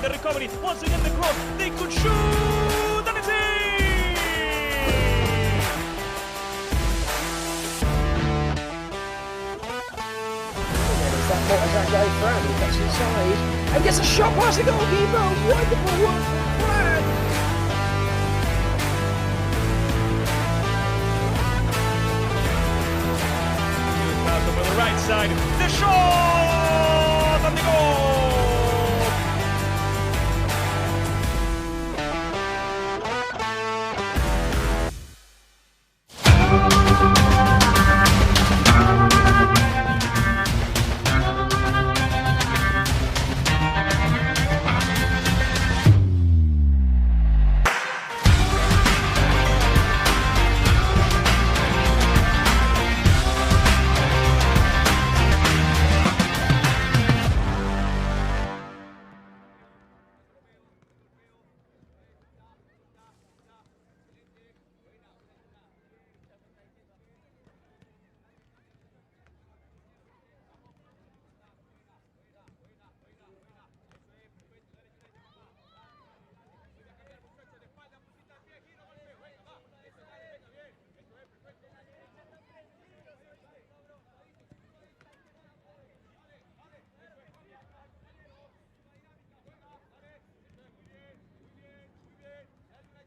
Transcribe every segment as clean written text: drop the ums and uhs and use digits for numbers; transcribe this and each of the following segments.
the recovery, once again the cross, they could shoot, and it's in! As that guy Fran, he gets inside and gets a shot past the goalkeeper. Wonderful work from Fran. Newcastle for the right side, the shot and the goal!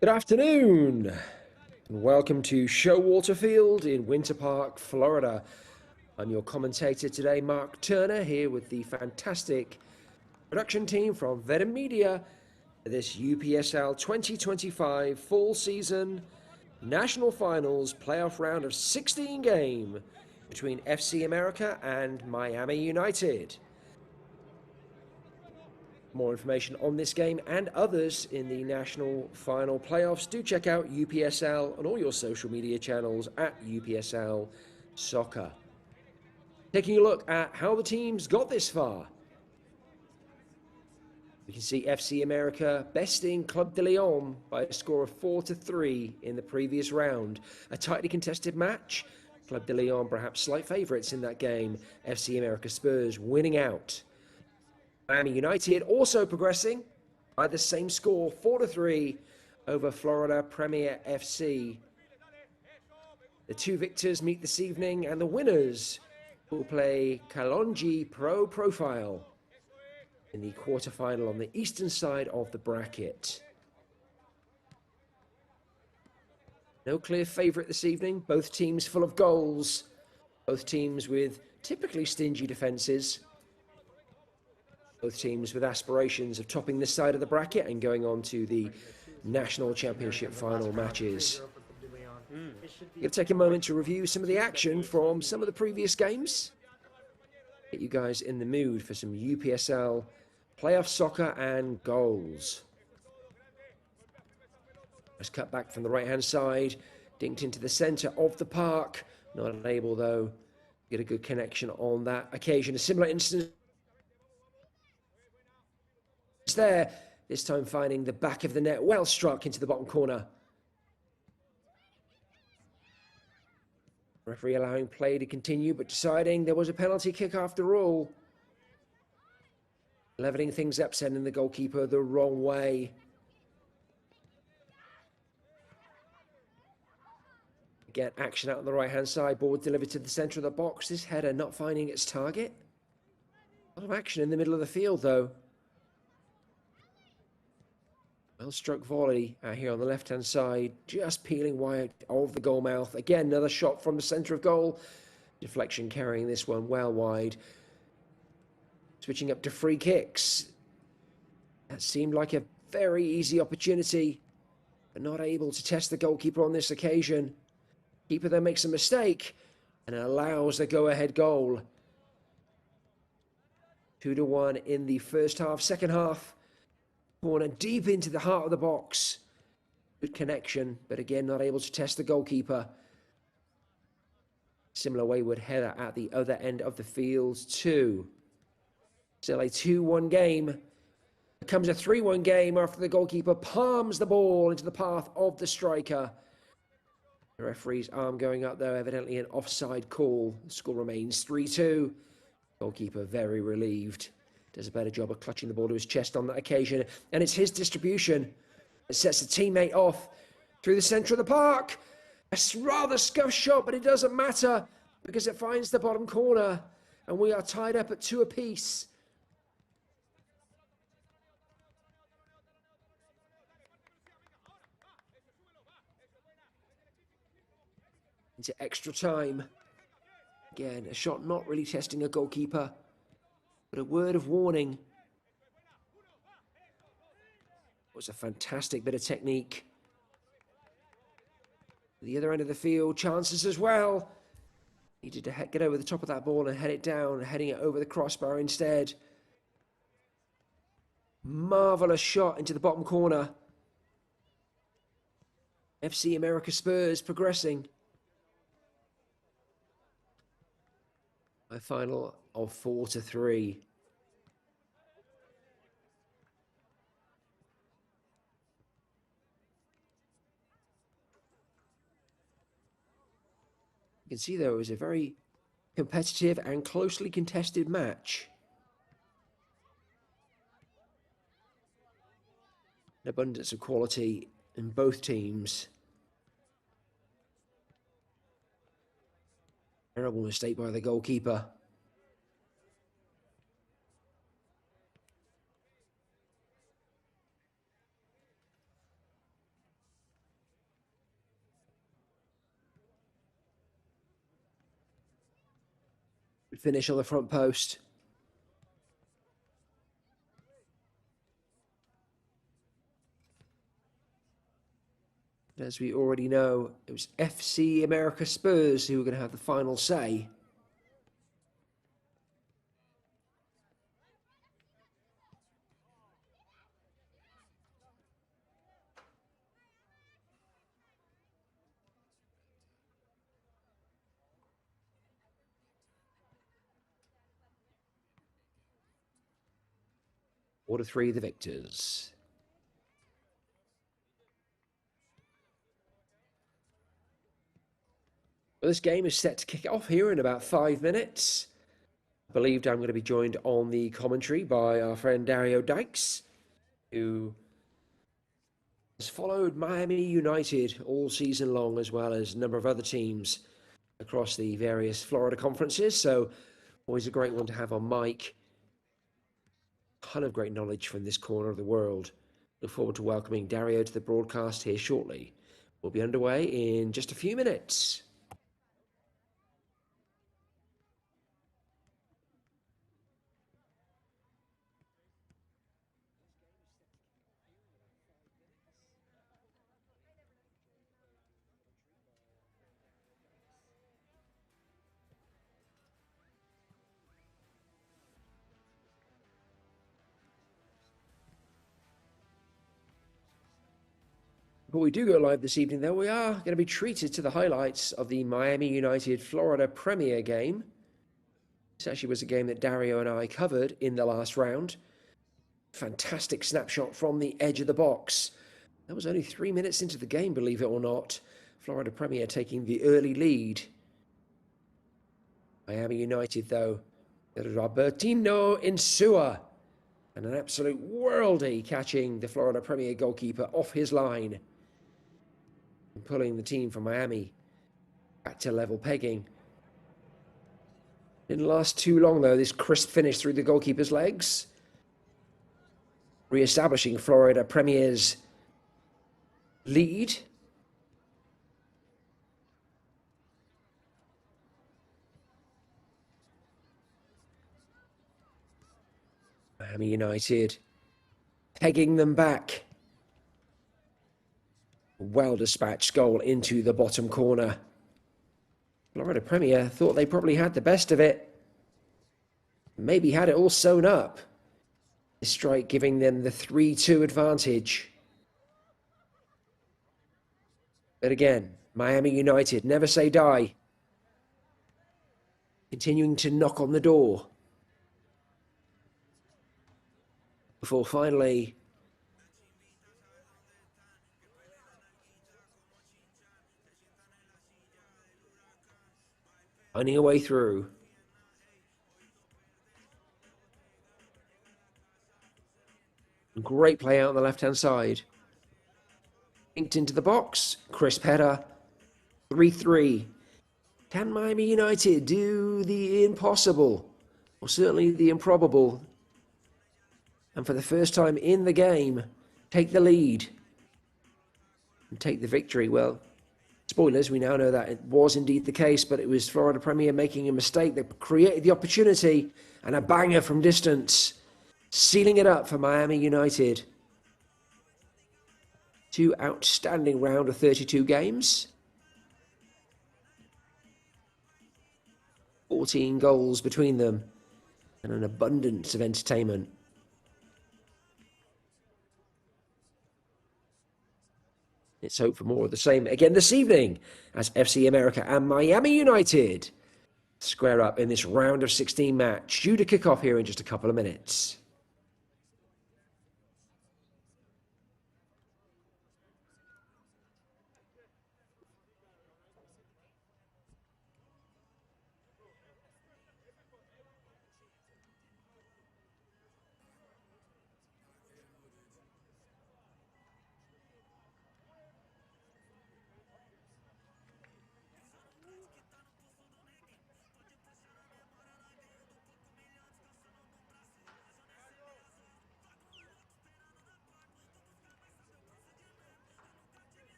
Good afternoon, and welcome to Showalter Field in Winter Park, Florida. I'm your commentator today, Mark Turner, here with the fantastic production team from Veta Media for this UPSL 2025 Fall Season National Finals Playoff Round of 16 game between FC America and Miami United. More information on this game and others in the National Final Playoffs, do check out UPSL on all your social media channels at UPSL Soccer. Taking a look at how the teams got this far. We can see FC America besting Club de Leon by a score of 4-3 in the previous round. A tightly contested match. Club de Leon perhaps slight favourites in that game. FC America Spurs winning out. Miami United also progressing by the same score, 4-3 over Florida Premier FC. The two victors meet this evening, and the winners will play Kalonji Pro Profile in the quarterfinal on the eastern side of the bracket. No clear favourite this evening, both teams full of goals, both teams with typically stingy defences. Both teams with aspirations of topping this side of the bracket and going on to the National Championship final matches. I'm going to take a moment to review some of the action from some of the previous games. Get you guys in the mood for some UPSL playoff soccer and goals. Let's cut back from the right-hand side, dinked into the centre of the park. Not able, though, to get a good connection on that occasion. A similar instance there, this time finding the back of the net, well struck into the bottom corner. Referee allowing play to continue, but deciding there was a penalty kick after all. Levelling things up, sending the goalkeeper the wrong way. Again, action out on the right-hand side, ball delivered to the centre of the box. This header not finding its target. A lot of action in the middle of the field, though. Well struck volley out here on the left-hand side, just peeling wide of the goal mouth. Again, another shot from the centre of goal. Deflection carrying this one well wide. Switching up to free kicks. That seemed like a very easy opportunity, but not able to test the goalkeeper on this occasion. Keeper then makes a mistake and allows the go-ahead goal. 2-1 in the first half. Second half, corner deep into the heart of the box. Good connection, but again not able to test the goalkeeper. Similar wayward header at the other end of the field too. Still a 2-1 game. Becomes a 3-1 game after the goalkeeper palms the ball into the path of the striker. The referee's arm going up there, evidently an offside call. The score remains 3-2. Goalkeeper very relieved. does a better job of clutching the ball to his chest on that occasion. And it's his distribution that sets the teammate off through the centre of the park. A rather scuffed shot, but it doesn't matter because it finds the bottom corner. And we are tied up at 2 apiece. Into extra time. Again, a shot not really testing a goalkeeper, but a word of warning. It was a fantastic bit of technique. The other end of the field, chances as well. Needed to get over the top of that ball and head it down, heading it over the crossbar instead. Marvellous shot into the bottom corner. FC America Spurs progressing. A final of 4-3. You can see, though, it was a very competitive and closely contested match. An abundance of quality in both teams. Terrible mistake by the goalkeeper. Finish on the front post. As we already know, it was FC America Spurs who were going to have the final say. Order 3, the victors. Well, this game is set to kick off here in about 5 minutes. I believe I'm going to be joined on the commentary by our friend Dario Dykes, who has followed Miami United all season long, as well as a number of other teams across the various Florida conferences. So always a great one to have on mic. Ton of great knowledge from this corner of the world. Look forward to welcoming Dario to the broadcast here shortly. We'll be underway in just a few minutes. Before we do go live this evening, though, we are going to be treated to the highlights of the Miami United Florida Premier game. This actually was a game that Dario and I covered in the last round. Fantastic snapshot from the edge of the box. That was only 3 minutes into the game, believe it or not. Florida Premier taking the early lead. Miami United, though, Robertino Insua, and an absolute worldie catching the Florida Premier goalkeeper off his line and pulling the team from Miami back to level pegging. Didn't last too long, though, this crisp finish through the goalkeeper's legs, re-establishing Florida Premier's lead. Miami United pegging them back. Well-dispatched goal into the bottom corner. Florida Premier thought they probably had the best of it. Maybe had it all sewn up. This strike giving them the 3-2 advantage. But again, Miami United, never say die. Continuing to knock on the door. Before finally finding a way through. Great play out on the left-hand side. Inked into the box. Crisp header. 3-3. Can Miami United do the impossible? Or certainly the improbable? And for the first time in the game, take the lead and take the victory. Well, spoilers, we now know that it was indeed the case, but it was Florida Premier making a mistake that created the opportunity, and a banger from distance, sealing it up for Miami United. 2 outstanding round of 32 games. 14 goals between them, and an abundance of entertainment. Let's hope for more of the same again this evening as FC America and Miami United square up in this round of 16 match, due to kick off here in just a couple of minutes.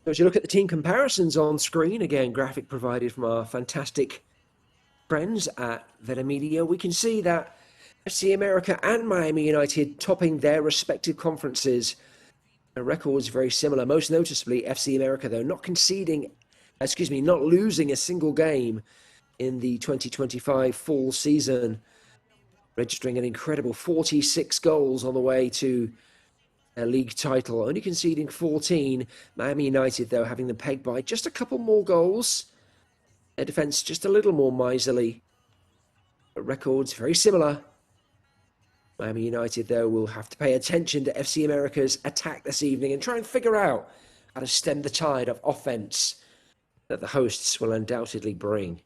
As you look at the team comparisons on screen, again, graphic provided from our fantastic friends at Veta Media, we can see that FC America and Miami United topping their respective conferences. Their records very similar. Most noticeably, FC America, though, not losing a single game in the 2025 fall season, registering an incredible 46 goals on the way to a league title, only conceding 14. Miami United, though, having them pegged by just a couple more goals. Their defence just a little more miserly. But records very similar. Miami United, though, will have to pay attention to FC America's attack this evening and try and figure out how to stem the tide of offence that the hosts will undoubtedly bring.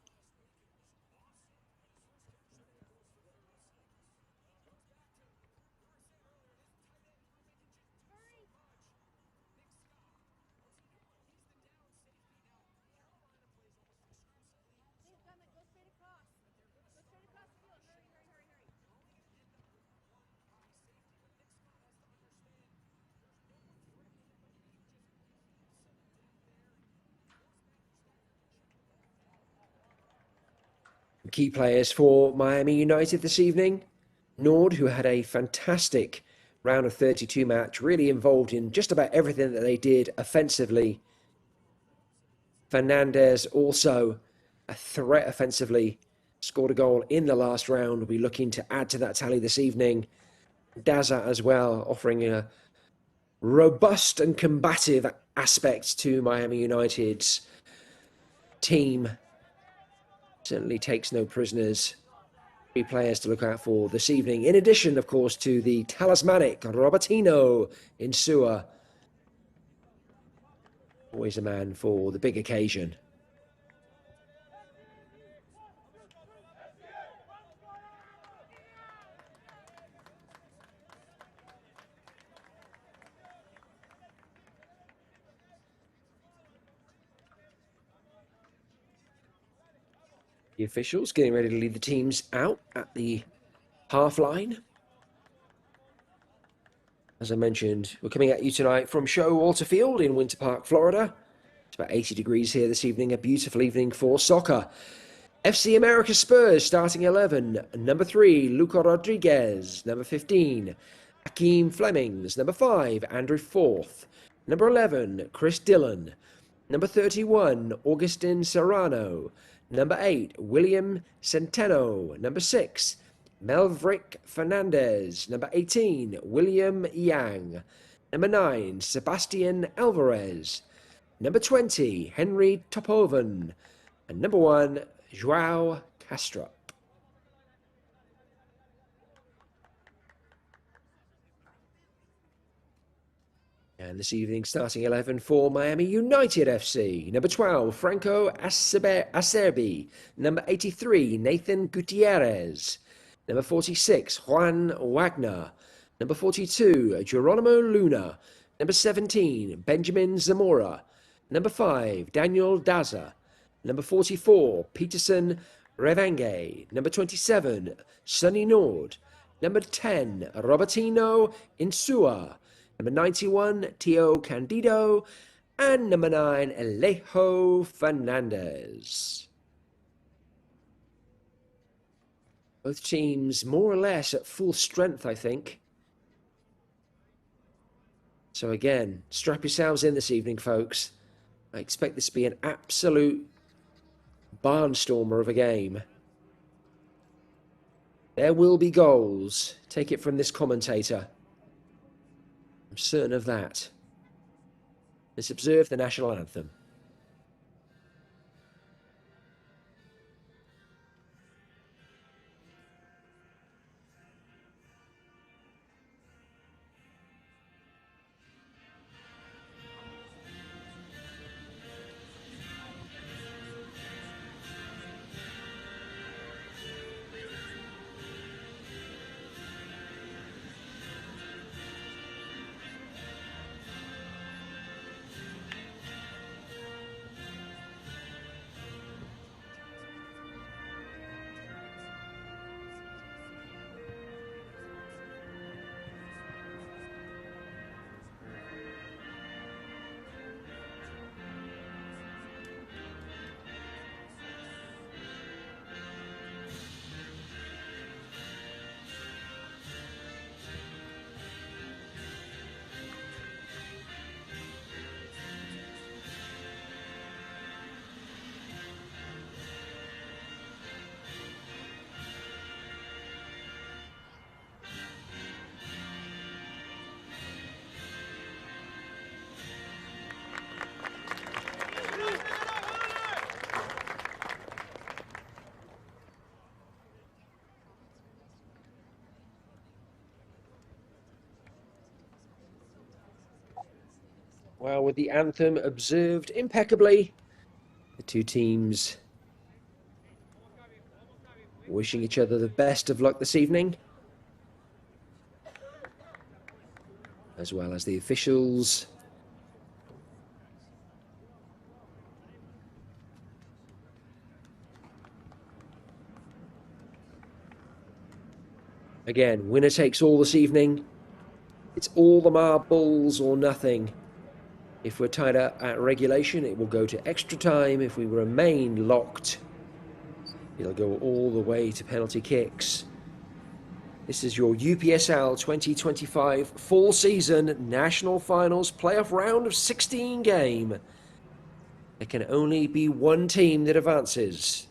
Key players for Miami United this evening. Nord, who had a fantastic round of 32 match, really involved in just about everything that they did offensively. Fernandez, also a threat offensively, scored a goal in the last round. Will be looking to add to that tally this evening. Daza as well, offering a robust and combative aspect to Miami United's team. Certainly takes no prisoners. 3 players to look out for this evening, in addition, of course, to the talismanic Robertino Insua. Always a man for the big occasion. The officials getting ready to lead the teams out at the half line. As I mentioned, we're coming at you tonight from Showalter Field in Winter Park, Florida. It's about 80 degrees here this evening, a beautiful evening for soccer. FC America Spurs starting 11. Number 3, Luca Rodriguez. Number 15, Hakeem Flemings. Number 5, Andrew Forth. Number 11, Chris Dillon. Number 31, Augustin Serrano. Number 8, William Centeno. Number 6, Melvrick Fernandez. Number 18, William Yang. Number 9, Sebastian Alvarez. Number 20, Henry Topoven. And number 1, Joao Castro. And this evening, starting 11 for Miami United FC. Number 12, Franco Acerbi. Number 83, Nathan Gutierrez. Number 46, Juan Wagner. Number 42, Geronimo Luna. Number 17, Benjamin Zamora. Number 5, Daniel Daza. Number 44, Peterson Revange. Number 27, Sonny Nord. Number 10, Robertino Insua. Number 91, Tio Candido. And number 9, Alejo Fernandez. Both teams more or less at full strength, I think. So again, strap yourselves in this evening, folks. I expect this to be an absolute barnstormer of a game. There will be goals. Take it from this commentator. I'm certain of that. Let's observe the national anthem. Well, with the anthem observed impeccably, the two teams wishing each other the best of luck this evening, as well as the officials. Again, winner takes all this evening. It's all the marbles or nothing. If we're tied up at regulation, it will go to extra time. If we remain locked, it'll go all the way to penalty kicks. This is your UPSL 2025 full season national finals playoff round of 16 game. There can only be one team that advances.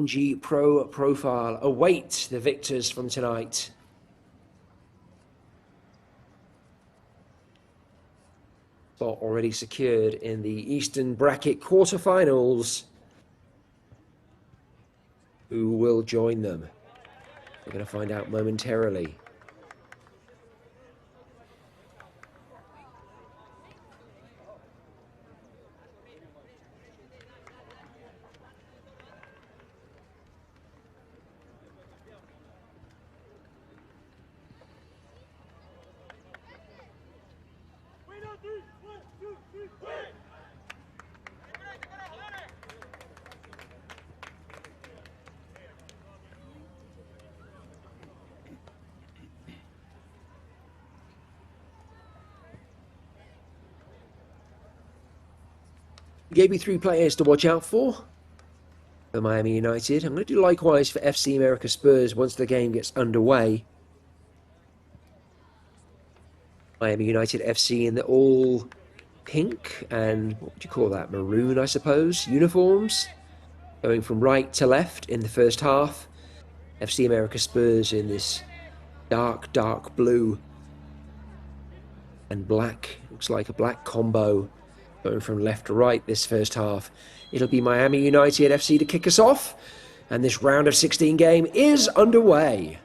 G Pro Profile await the victors from tonight. Spot already secured in the Eastern Bracket quarterfinals. Who will join them? We're going to find out momentarily. Gave you 3 players to watch out for. for Miami United. I'm going to do likewise for FC America Spurs once the game gets underway. Miami United FC in the all pink and what would you call that? Maroon, I suppose, uniforms. Going from right to left in the first half. FC America Spurs in this dark, dark blue and black. Looks like a black combo going from left to right this first half. It'll be Miami United FC to kick us off. And this round of 16 game is underway.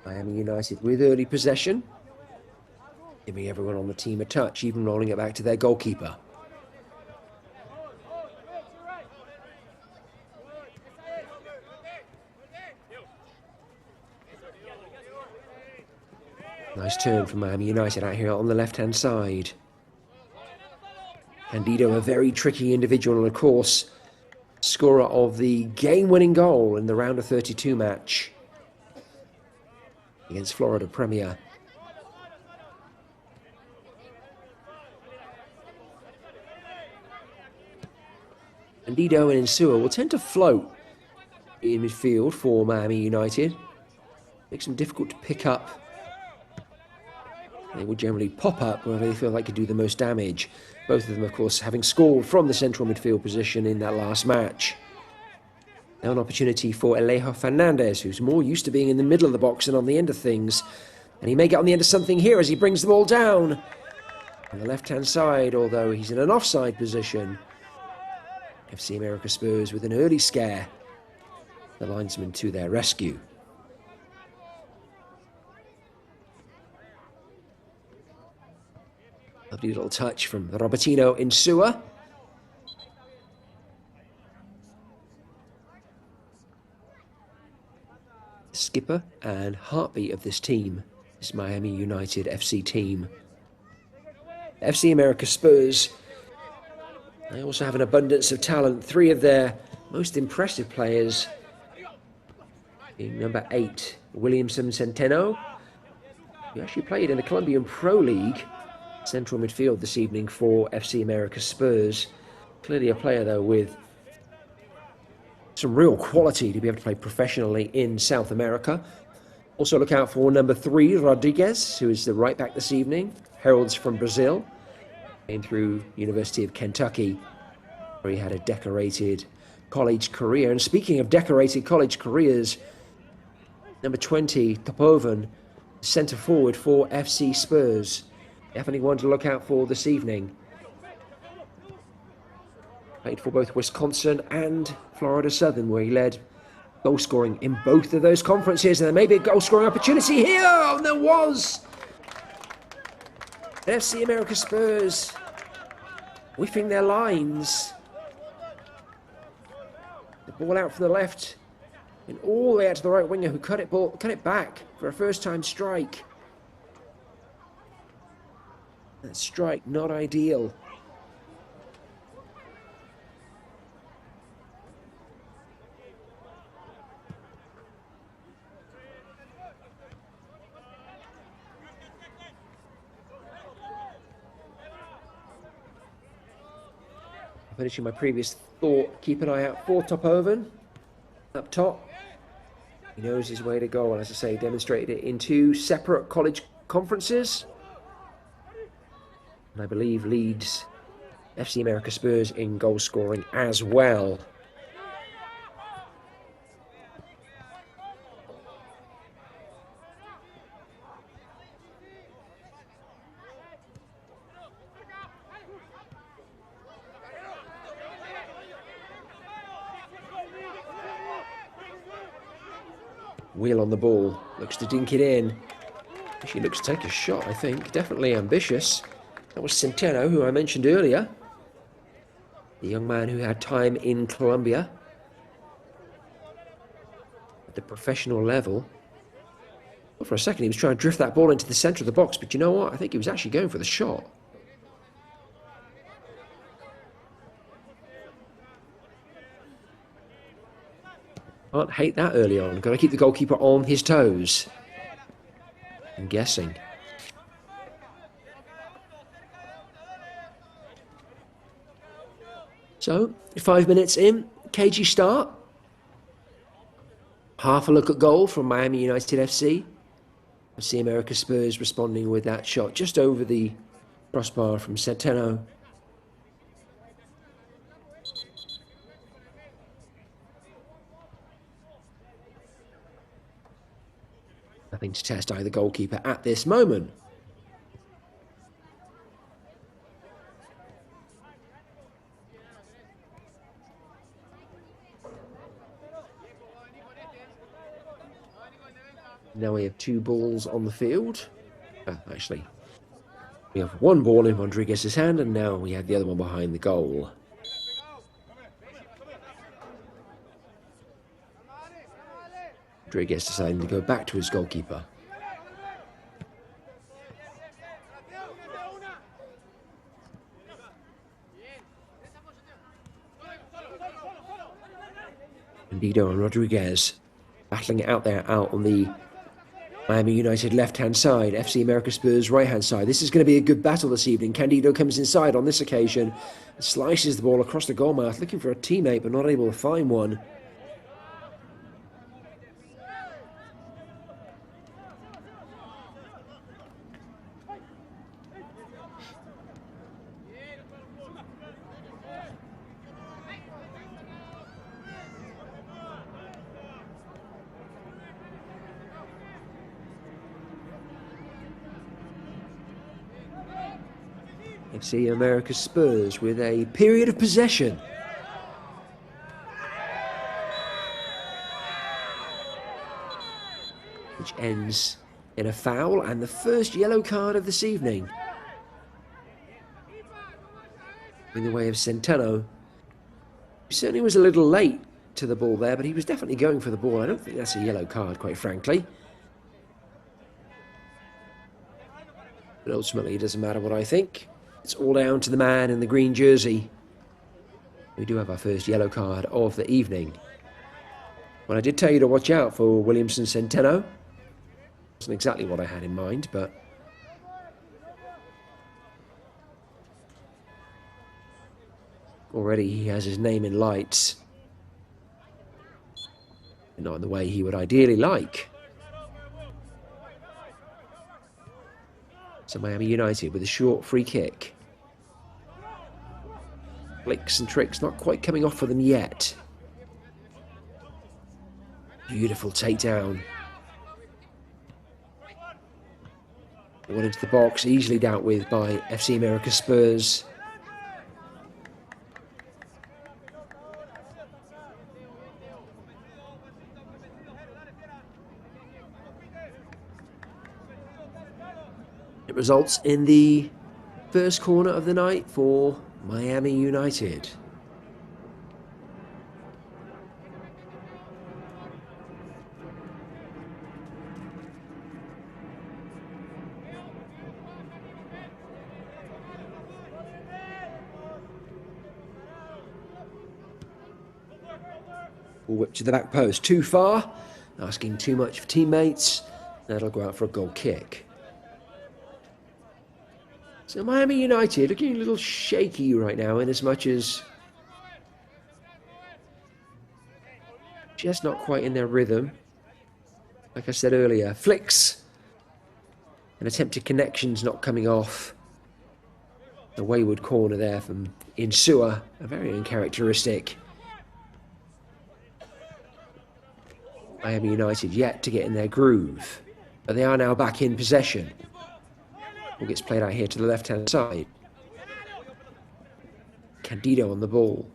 Miami United with early possession. Giving everyone on the team a touch, even rolling it back to their goalkeeper. Nice turn from Miami United out here on the left-hand side. Candido, a very tricky individual, and of course, scorer of the game-winning goal in the round of 32 match against Florida Premier. Candido and Insua will tend to float in midfield for Miami United. Makes them difficult to pick up. They will generally pop up where they feel they could do the most damage. Both of them, of course, having scored from the central midfield position in that last match. Now an opportunity for Alejo Fernandez, who's more used to being in the middle of the box and on the end of things. And he may get on the end of something here as he brings the ball down. On the left-hand side, although he's in an offside position. FC America Spurs with an early scare. The linesman to their rescue. Lovely little touch from Robertino Insua. Skipper and heartbeat of this team, this Miami United FC team. FC America Spurs, they also have an abundance of talent. Three of their most impressive players, in number 8, Williamson Centeno, who actually played in the Colombian Pro League, central midfield this evening for FC America Spurs. Clearly a player, though, with some real quality to be able to play professionally in South America. Also look out for number 3, Rodriguez, who is the right back this evening. Heralds from Brazil. Came through University of Kentucky, where he had a decorated college career. And speaking of decorated college careers, number 20, Topovan, centre forward for FC Spurs. Definitely one to look out for this evening. Played for both Wisconsin and Florida Southern, where he led goal scoring in both of those conferences. And there may be a goal scoring opportunity here. Oh, there was. FC America Spurs whiffing their lines. The ball out from the left and all the way out to the right winger, who cut it back for a first-time strike. That strike not ideal. Finishing my previous thought, keep an eye out for Topovan up top. He knows his way to goal, and as I say, demonstrated it in 2 separate college conferences. And I believe leads FC America Spurs in goal scoring as well. Wheel on the ball, looks to dink it in. She looks to take a shot, I think. Definitely ambitious. That was Centeno, who I mentioned earlier. The young man who had time in Colombia at the professional level. Well, for a second, he was trying to drift that ball into the centre of the box, but you know what? I think he was actually going for the shot. Can't hate that early on. Got to keep the goalkeeper on his toes. I'm guessing. So, 5 minutes in, cagey start. Half a look at goal from Miami United FC. FC America Spurs responding with that shot just over the crossbar from Centeno. Nothing to test either goalkeeper at this moment. Now we have 2 balls on the field. Actually, we have 1 ball in Rodriguez's hand, and now we have the other one behind the goal. Rodriguez deciding to go back to his goalkeeper. Candido and Rodriguez battling it out there, out on the Miami United left-hand side, FC America Spurs right-hand side. This is going to be a good battle this evening. Candido comes inside on this occasion, slices the ball across the goal mouth, looking for a teammate but not able to find one. FC America Spurs with a period of possession. Which ends in a foul and the first yellow card of this evening. In the way of Centeno. He certainly was a little late to the ball there, but he was definitely going for the ball. I don't think that's a yellow card, quite frankly. But ultimately, it doesn't matter what I think. It's all down to the man in the green jersey. We do have our first yellow card of the evening. Well, I did tell you to watch out for Williamson Centeno. Wasn't exactly what I had in mind, but already he has his name in lights. Not in the way he would ideally like. So Miami United with a short free kick. Flicks and tricks not quite coming off for them yet. Beautiful takedown. One into the box, easily dealt with by FC America Spurs. It results in the first corner of the night for Miami United. Whip to the back post, too far, asking too much of teammates. That'll go out for a goal kick. So Miami United looking a little shaky right now, in as much as just not quite in their rhythm. Like I said earlier, flicks and attempted connections not coming off. A wayward corner there from Insua, a very uncharacteristic. Miami United yet to get in their groove, but they are now back in possession. Ball gets played out here to the left-hand side. Candido on the ball.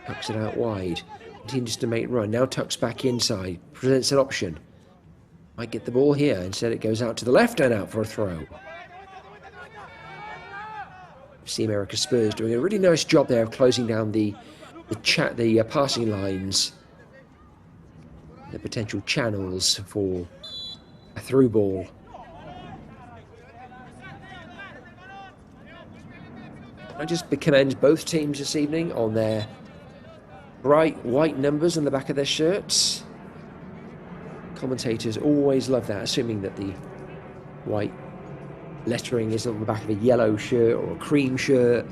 Tucks it out wide. Continues to make run. Now tucks back inside. Presents an option. Might get the ball here. Instead it goes out to the left and out for a throw. FC America Spurs doing a really nice job there of closing down the passing lines. The potential channels for a through ball. I just commend both teams this evening on their bright white numbers on the back of their shirts. Commentators always love that, assuming that the white lettering is on the back of a yellow shirt or a cream shirt.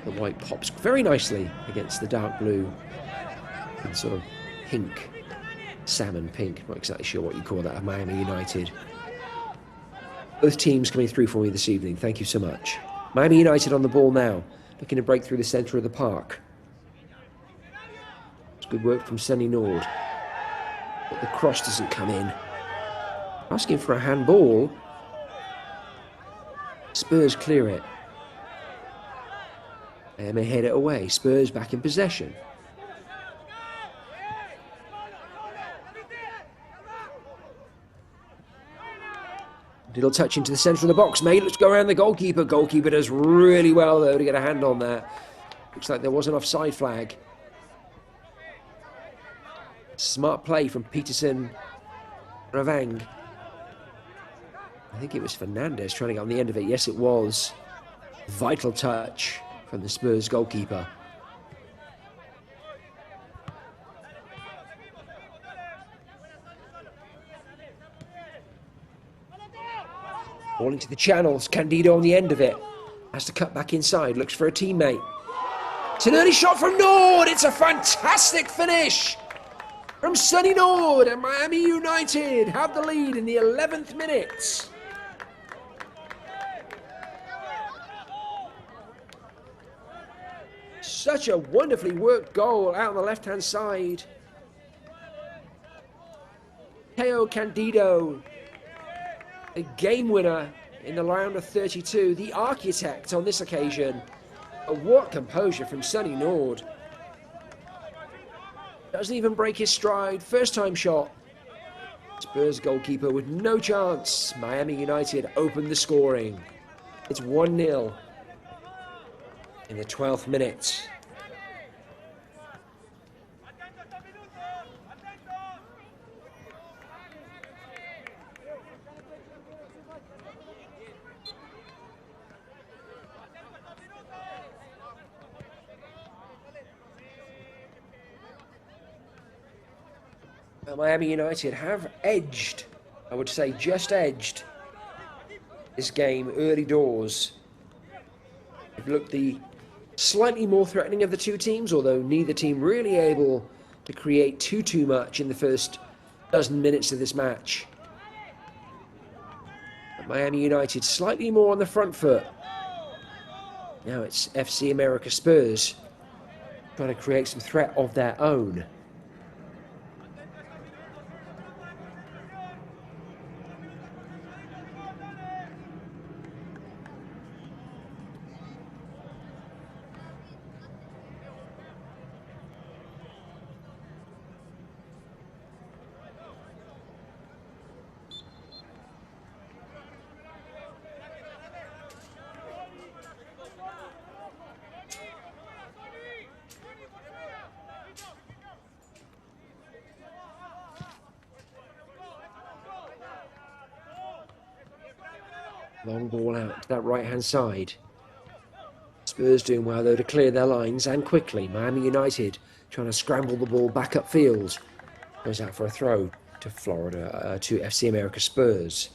The white pops very nicely against the dark blue and sort of pink, salmon pink, not exactly sure what you call that, of Miami United. Both teams coming through for me this evening, thank you so much. Miami United on the ball now, looking to break through the centre of the park. It's good work from Sonny Nord, but the cross doesn't come in. Asking for a handball. Spurs clear it. They may head it away. Spurs back in possession. Little touch into the centre of the box. May let's go around the goalkeeper. Goalkeeper does really well, though, to get a hand on that. Looks like there was an offside flag. Smart play from Peterson Ravang. I think it was Fernandez trying to get on the end of it. Yes, it was. Vital touch from the Spurs goalkeeper. Ball into the channels. Candido on the end of it. Has to cut back inside. Looks for a teammate. It's an early shot from Nord. It's a fantastic finish from Sonny Nord, and Miami United have the lead in the 11th minute. Such a wonderfully worked goal out on the left-hand side. Teo Candido, a game winner in the round of 32, the architect on this occasion. What composure from Sonny Nord. Doesn't even break his stride. First time shot. Spurs goalkeeper with no chance. Miami United open the scoring. It's 1-0 in the 12th minute. Miami United have edged, I would say just edged, this game early doors. They've looked the slightly more threatening of the two teams, although neither team really able to create too much in the first dozen minutes of this match. But Miami United slightly more on the front foot. Now it's FC America Spurs trying to create some threat of their own. Long ball out to that right-hand side. Spurs doing well, though, to clear their lines, and quickly. Miami United trying to scramble the ball back upfield. Goes out for a throw to Florida, to FC America Spurs.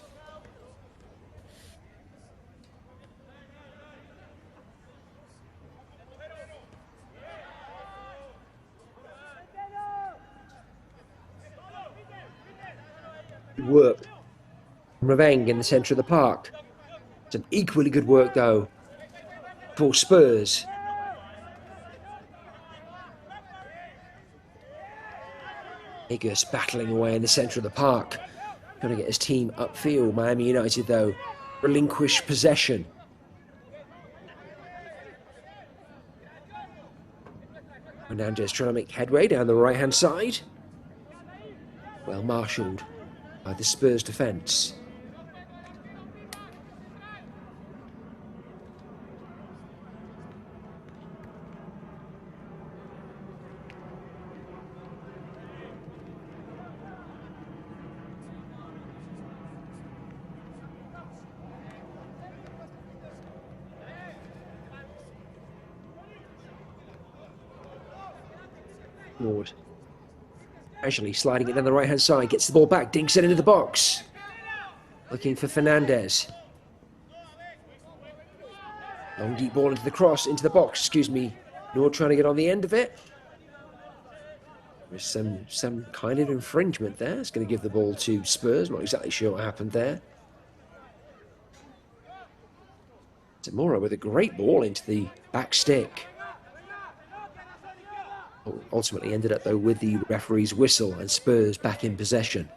Good work. Ravang in the centre of the park. Some equally good work, though, for Spurs. Igus battling away in the centre of the park. Trying to get his team upfield. Miami United, though, relinquish possession. Fernandez trying to make headway down the right-hand side. Well marshalled by the Spurs defence. Ward casually sliding it down the right hand side, gets the ball back, dinks it into the box. looking for Fernandez. Long deep ball into the cross, into the box, excuse me. Nord trying to get on the end of it. There's some kind of infringement there. It's going to give the ball to Spurs. Not exactly sure what happened there. Zamora with a great ball into the back stick. Ultimately ended up, though, with the referee's whistle and Spurs back in possession.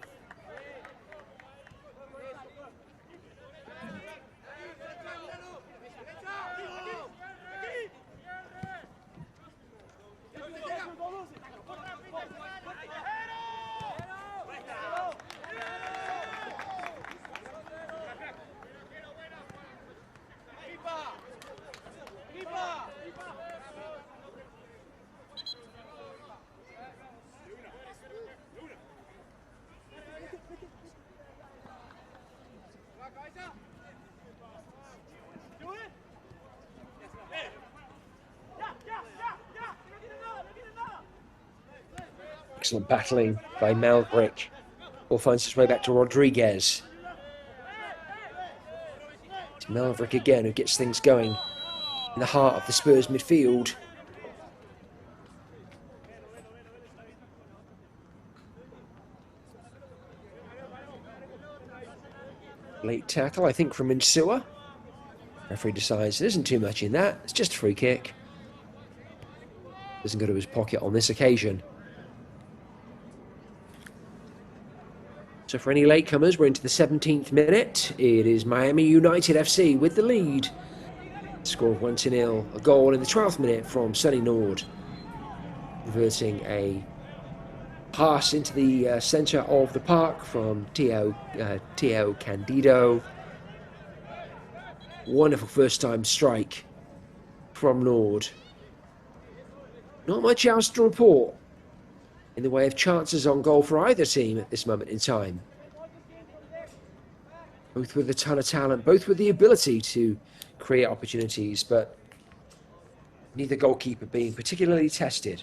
Excellent battling by Malbrick. Ball finds its way back to Rodriguez. It's Malbrick again who gets things going in the heart of the Spurs midfield. Late tackle, I think, from Insua. Referee decides there isn't too much in that. It's just a free kick. Doesn't go to his pocket on this occasion. So for any latecomers, we're into the 17th minute. It is Miami United FC with the lead. Score of 1-0. A goal in the 12th minute from Sonny Nord, converting a pass into the centre of the park from Teo Candido. Wonderful first-time strike from Nord. Not much else to report in the way of chances on goal for either team at this moment in time. Both with a ton of talent, both with the ability to create opportunities, but neither goalkeeper being particularly tested.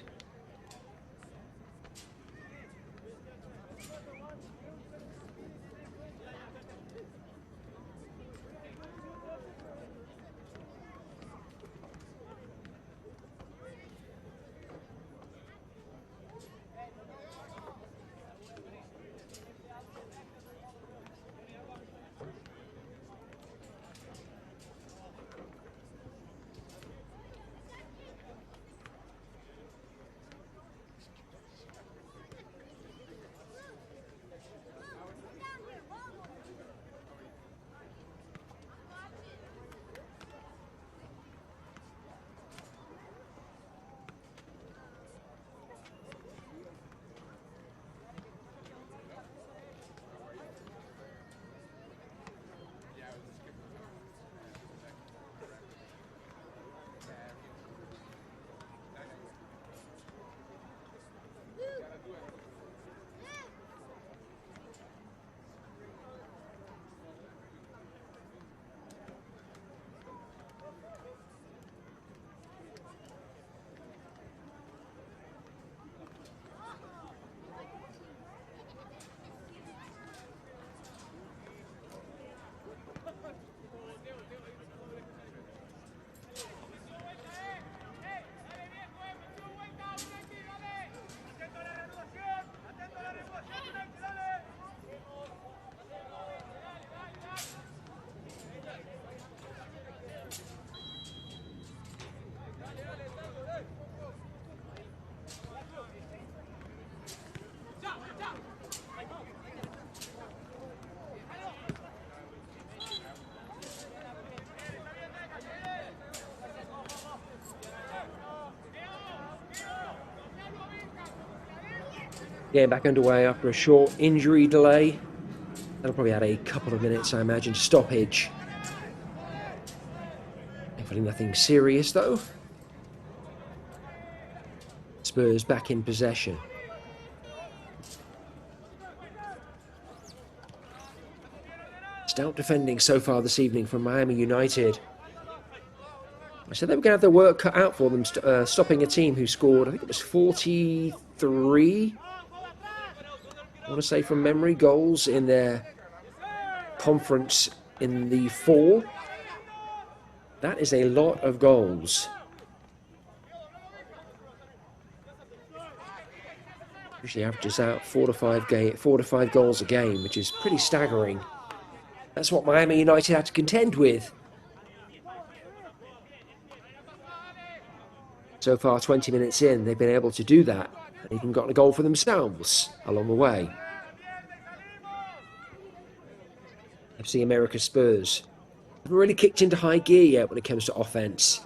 Getting back underway after a short injury delay. That'll probably add a couple of minutes, I imagine, stoppage. Hopefully nothing serious, though. Spurs back in possession. Stout defending so far this evening from Miami United. I said they were going to have their work cut out for them, stopping a team who scored, I think it was 43, I want to say from memory, goals in their conference in the fall. That is a lot of goals. Usually averages out 4 to 5 goals a game, which is pretty staggering. That's what Miami United had to contend with. So far, 20 minutes in, they've been able to do that. And even gotten a goal for themselves along the way. FC America Spurs haven't really kicked into high gear yet when it comes to offense.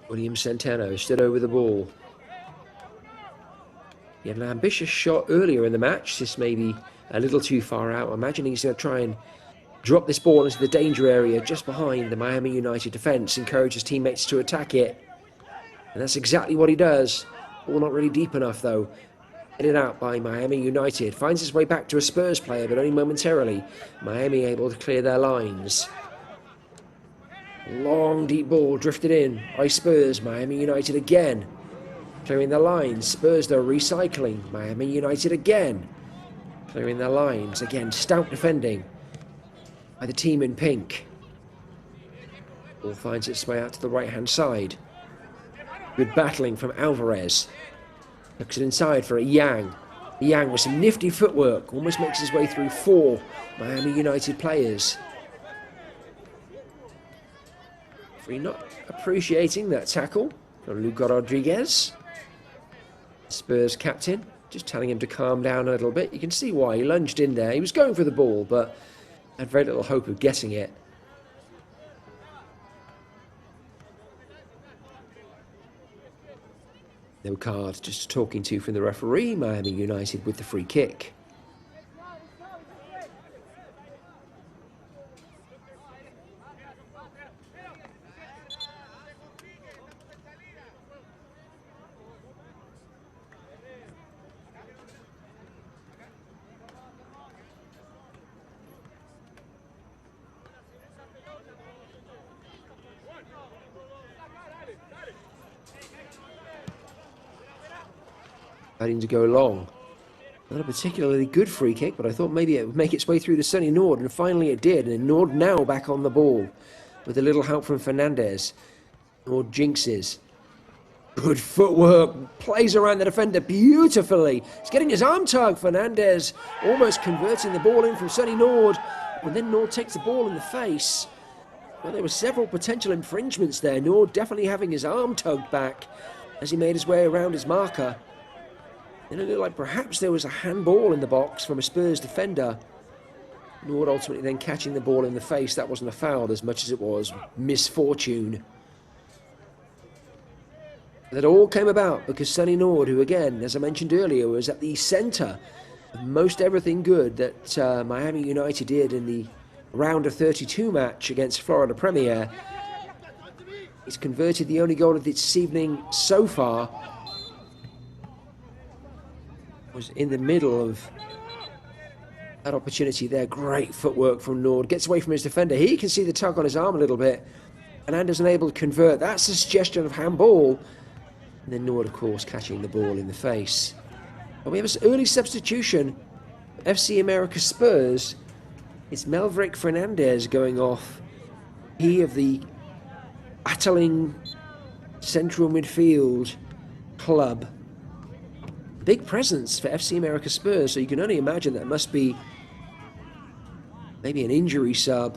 William Centeno stood over the ball. He had an ambitious shot earlier in the match. This may be a little too far out. I'm imagining he's going to try and drop this ball into the danger area just behind the Miami United defence, encourage his teammates to attack it. And that's exactly what he does. Ball not really deep enough though. Headed out by Miami United. Finds his way back to a Spurs player, but only momentarily. Miami able to clear their lines. Long deep ball drifted in by Spurs. Miami United again clearing their lines. Spurs though recycling. Miami United again clearing their lines. Again, stout defending by the team in pink. Ball finds its way out to the right hand side. Good battling from Alvarez. Looks it inside for a Yang. Yang with some nifty footwork. Almost makes his way through 4 Miami United players. Free not appreciating that tackle from Luca Rodriguez. Spurs captain just telling him to calm down a little bit. You can see why. He lunged in there. He was going for the ball, but had very little hope of getting it. No card, just talking to from the referee. Miami United with the free kick. Starting to go long. Not a particularly good free kick, but I thought maybe it would make its way through to Sonny Nord, and finally it did. And Nord now back on the ball with a little help from Fernandez. Nord jinxes. Good footwork. Plays around the defender beautifully. He's getting his arm tugged. Fernandez almost converting the ball in from Sonny Nord. And then Nord takes the ball in the face. Well, there were several potential infringements there. Nord definitely having his arm tugged back as he made his way around his marker. And it looked like perhaps there was a handball in the box from a Spurs defender. Nord ultimately then catching the ball in the face. That wasn't a foul as much as it was misfortune. That all came about because Sonny Nord, who again, as I mentioned earlier, was at the centre of most everything good that Miami United did in the round of 32 match against Florida Premier. He's converted the only goal of this evening so far. Was in the middle of that opportunity there. Great footwork from Nord. Gets away from his defender. He can see the tug on his arm a little bit. And Anders unable to convert. That's a suggestion of handball. And then Nord, of course, catching the ball in the face. But we have an early substitution. FC America Spurs. It's Melverick Fernandez going off. He of the battling central midfield club. Big presence for FC America Spurs, so you can only imagine that must be maybe an injury sub.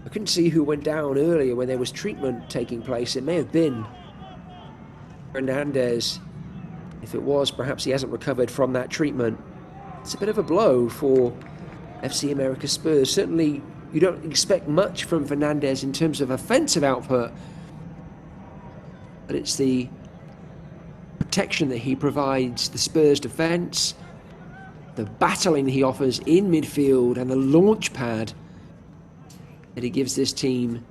I couldn't see who went down earlier when there was treatment taking place. It may have been Fernandez. If it was, perhaps he hasn't recovered from that treatment. It's a bit of a blow for FC America Spurs. Certainly you don't expect much from Fernandez in terms of offensive output, but it's the protection that he provides the Spurs defence, the battling he offers in midfield, and the launch pad that he gives this team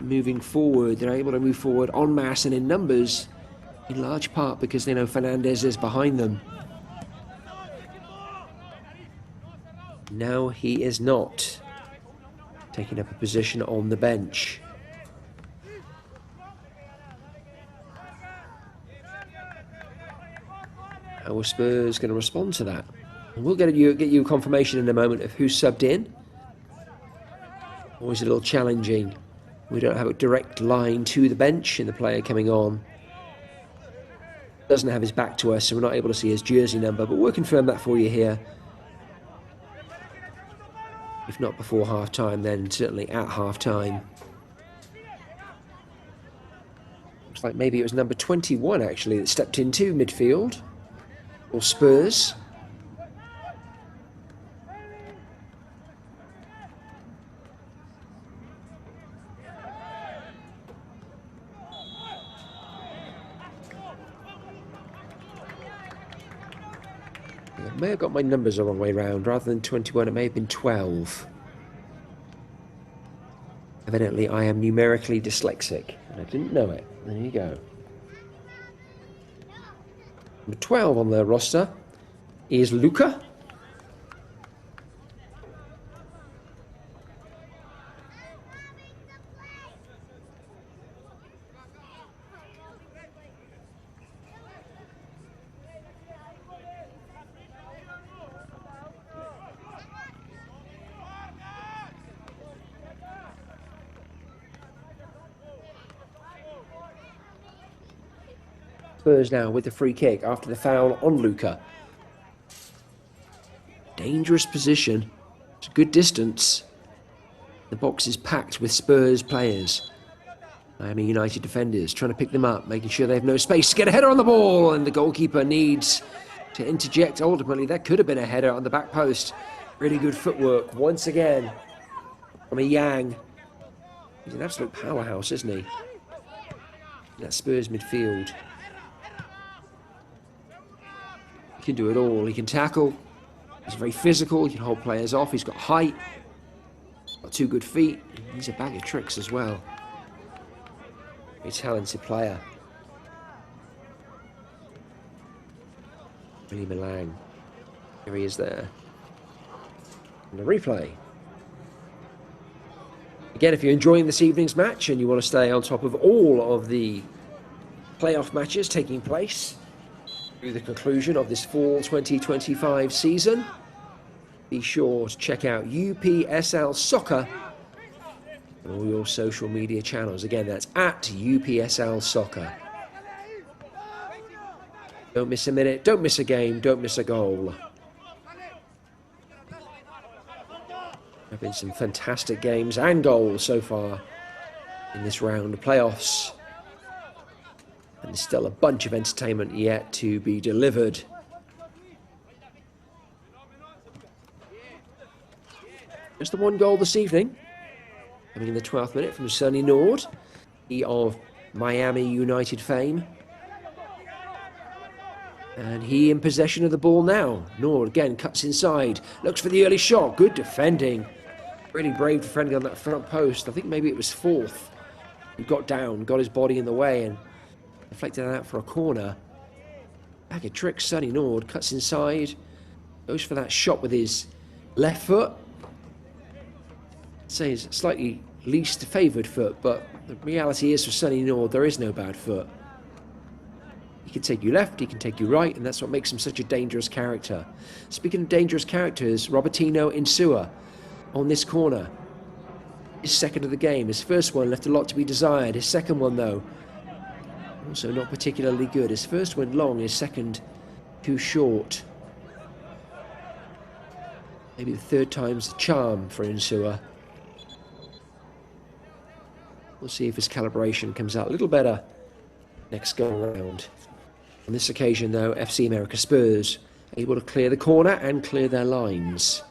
moving forward. They're able to move forward en masse and in numbers, in large part because they know Fernandez is behind them. Now he is not, taking up a position on the bench. How are Spurs going to respond to that? And we'll get you confirmation in a moment of who's subbed in. Always a little challenging. We don't have a direct line to the bench and the player coming on doesn't have his back to us, so we're not able to see his jersey number, but we'll confirm that for you here. If not before half-time, then certainly at half-time. Looks like maybe it was number 21, actually, that stepped into midfield. Or Spurs. I may have got my numbers the wrong way round. Rather than 21, it may have been 12. Evidently, I am numerically dyslexic, and I didn't know it. There you go. Number 12 on the roster is Luca. Spurs now with the free kick after the foul on Luca. Dangerous position. It's a good distance. The box is packed with Spurs players. Miami United defenders trying to pick them up, making sure they have no space to get a header on the ball, and the goalkeeper needs to interject. Ultimately, that could have been a header on the back post. Really good footwork once again from a Yang. He's an absolute powerhouse, isn't he? That Spurs midfield. He can do it all. He can tackle. He's very physical. He can hold players off. He's got height. Got 2 good feet. He's a bag of tricks as well. Very talented player. Willie Malang. Here he is there. And the replay. Again, if you're enjoying this evening's match and you want to stay on top of all of the playoff matches taking place through the conclusion of this fall 2025 season, be sure to check out UPSL Soccer on all your social media channels. Again, that's at UPSL Soccer. Don't miss a minute, don't miss a game, don't miss a goal. There have been some fantastic games and goals so far in this round of playoffs. And there's still a bunch of entertainment yet to be delivered. Just the 1 goal this evening. Coming in the 12th minute from Sonny Nord, he of Miami United fame. And he in possession of the ball now. Nord again cuts inside, looks for the early shot. Good defending. Really brave defending on that front post. I think maybe it was 4th. He got down, got his body in the way and deflected that out for a corner. Bag of tricks, Sonny Nord cuts inside, goes for that shot with his left foot. I'd say his slightly least favoured foot, but the reality is for Sonny Nord, there is no bad foot. He can take you left, he can take you right, and that's what makes him such a dangerous character. Speaking of dangerous characters, Robertino Insua on this corner. His second of the game. His first one left a lot to be desired. His second one, though, also not particularly good. His first went long, his second too short. Maybe the 3rd time's the charm for Insua. We'll see if his calibration comes out a little better next go around. On this occasion, though, FC America Spurs able to clear the corner and clear their lines.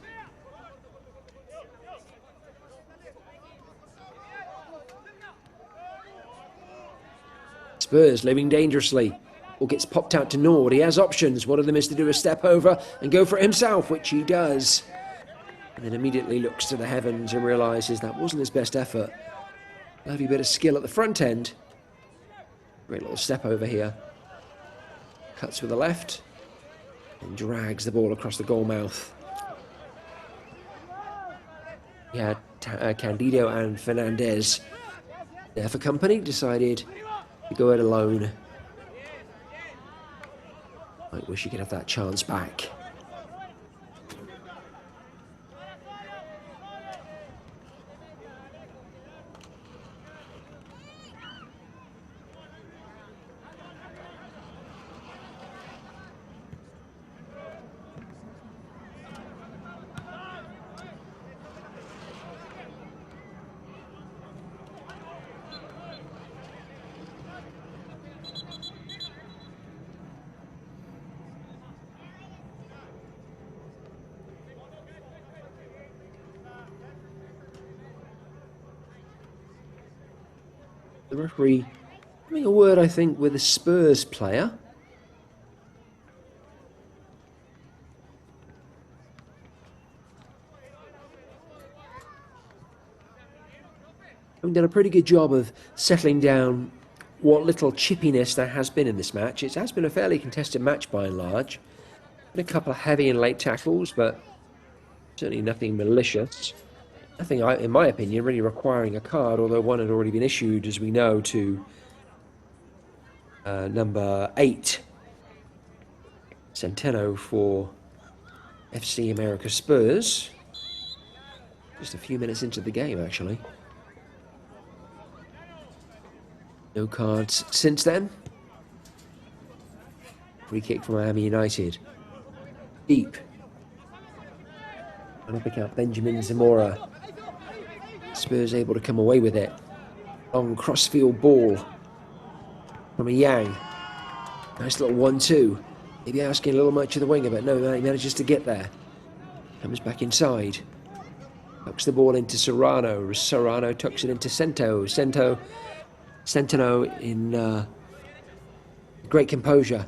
Spurs living dangerously. Or gets popped out to Nord. He has options. One of them is to do a step over and go for it himself, which he does. And then immediately looks to the heavens and realises that wasn't his best effort. Lovely bit of skill at the front end. Great little step over here. Cuts with the left. And drags the ball across the goal mouth. He had Candido and Fernandez there for company. Decided to go it alone. I wish he could have that chance back. The referee having a word, I think, with a Spurs player. Having done a pretty good job of settling down what little chippiness there has been in this match. It has been a fairly contested match by and large. Been a couple of heavy and late tackles, but certainly nothing malicious. Nothing, in my opinion, really requiring a card, although one had already been issued, as we know, to number 8, Centeno for FC America Spurs. Just a few minutes into the game, actually. No cards since then. Free kick from Miami United. Deep. Trying to pick out Benjamin Zamora. Spurs able to come away with it. Long crossfield ball from a Yang. Nice little 1-2. Maybe asking a little much of the winger, but no, he manages to get there. Comes back inside. Tucks the ball into Serrano. Serrano tucks it into Centeno in great composure.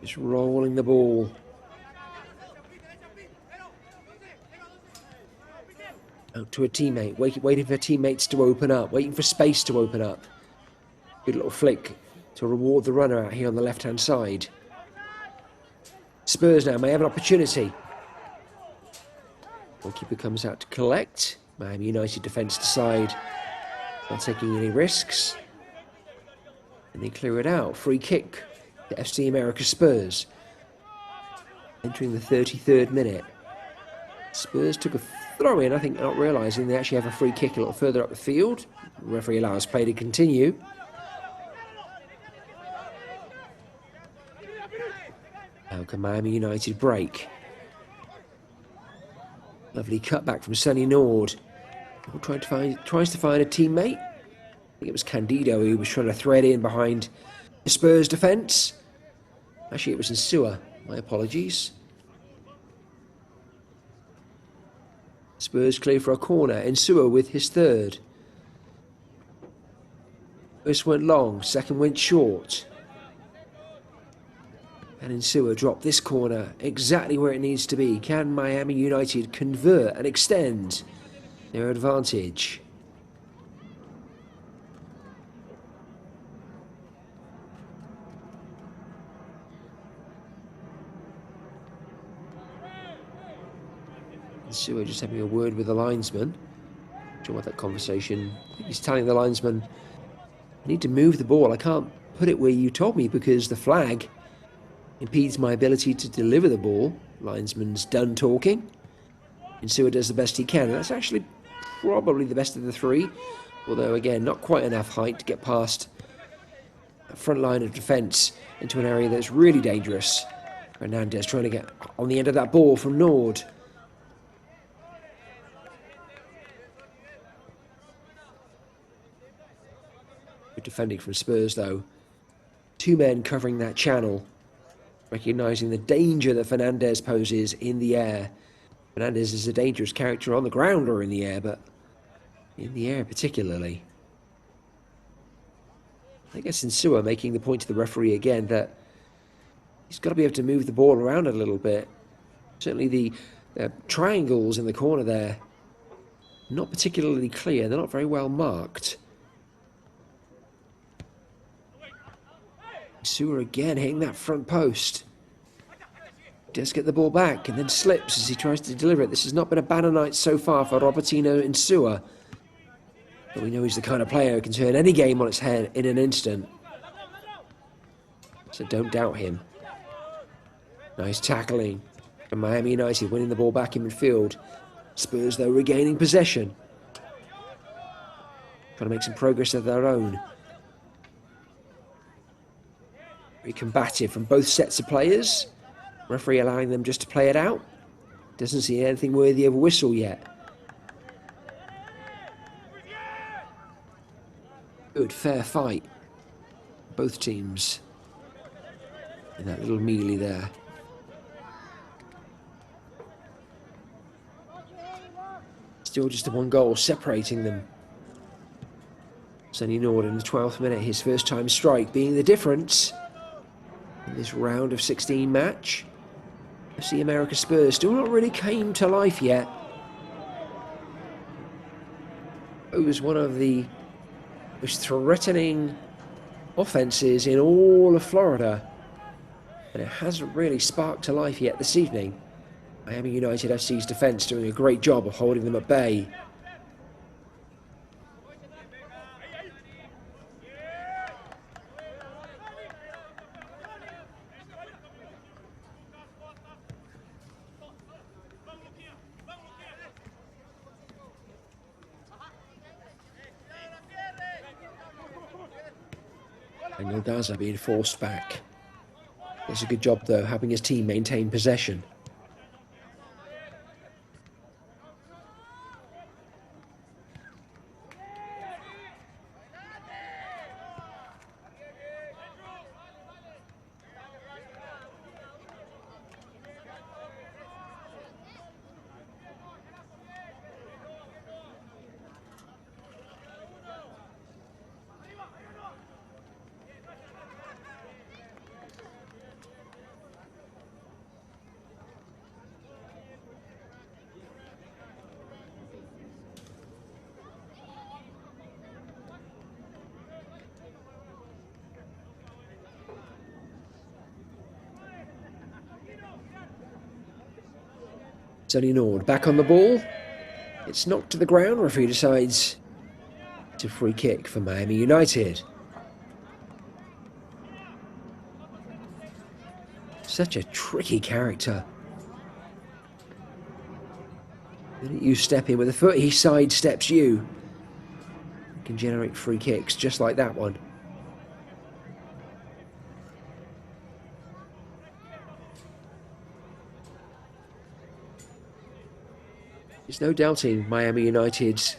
Just rolling the ball. Out to a teammate, waiting for teammates to open up, waiting for space to open up. Good little flick to reward the runner out here on the left-hand side. Spurs now may have an opportunity. Goalkeeper comes out to collect. Miami United defence decide not taking any risks. And they clear it out. Free kick to FC America Spurs. Entering the 33rd minute. Spurs took a throw in, I think, not realising they actually have a free kick a little further up the field. The referee allows play to continue. How can Miami United break? Lovely cutback from Sonny Nord. Tries to find a teammate. I think it was Candido who was trying to thread in behind the Spurs defence. Actually, it was Insua. My apologies. Spurs clear for a corner. Insua with his third. First went long, second went short. And Insua dropped this corner exactly where it needs to be. Can Miami United convert and extend their advantage? Insua just having a word with the linesman. Not sure what that conversation. I think he's telling the linesman, I need to move the ball. I can't put it where you told me because the flag impedes my ability to deliver the ball. Linesman's done talking. Insua does the best he can. That's actually probably the best of the three. Although, again, not quite enough height to get past a front line of defence into an area that's really dangerous. Fernandez trying to get on the end of that ball from Nord. Good defending from Spurs, though. Two men covering that channel, recognising the danger that Fernandez poses in the air. Fernandez is a dangerous character on the ground or in the air, but in the air particularly. I guess Insua making the point to the referee again that he's got to be able to move the ball around a little bit. Certainly the triangles in the corner there, not particularly clear. They're not very well marked. Insua again hitting that front post. Does get the ball back and then slips as he tries to deliver it. This has not been a banner night so far for Robertino Insua. But we know he's the kind of player who can turn any game on its head in an instant. so don't doubt him. Nice tackling. And Miami United winning the ball back in midfield. Spurs, though, regaining possession. Trying to make some progress of their own. Very combative from both sets of players. Referee allowing them just to play it out. Doesn't see anything worthy of a whistle yet. Good, fair fight. Both teams. In that little melee there. Still just a one goal separating them. Sonny Nord in the 12th minute, his first time strike being the difference in this round of 16 match. FC America Spurs still not really came to life yet. It was one of the most threatening offences in all of Florida, and it hasn't really sparked to life yet this evening. Miami United FC's defence doing a great job of holding them at bay. And Nildaza being forced back. Does a good job, though, helping his team maintain possession. Sonny Nord back on the ball. It's knocked to the ground. Referee decides to free kick for Miami United. Such a tricky character. The minute you step in with a foot, he sidesteps you. He can generate free kicks just like that one. There's no doubting Miami United's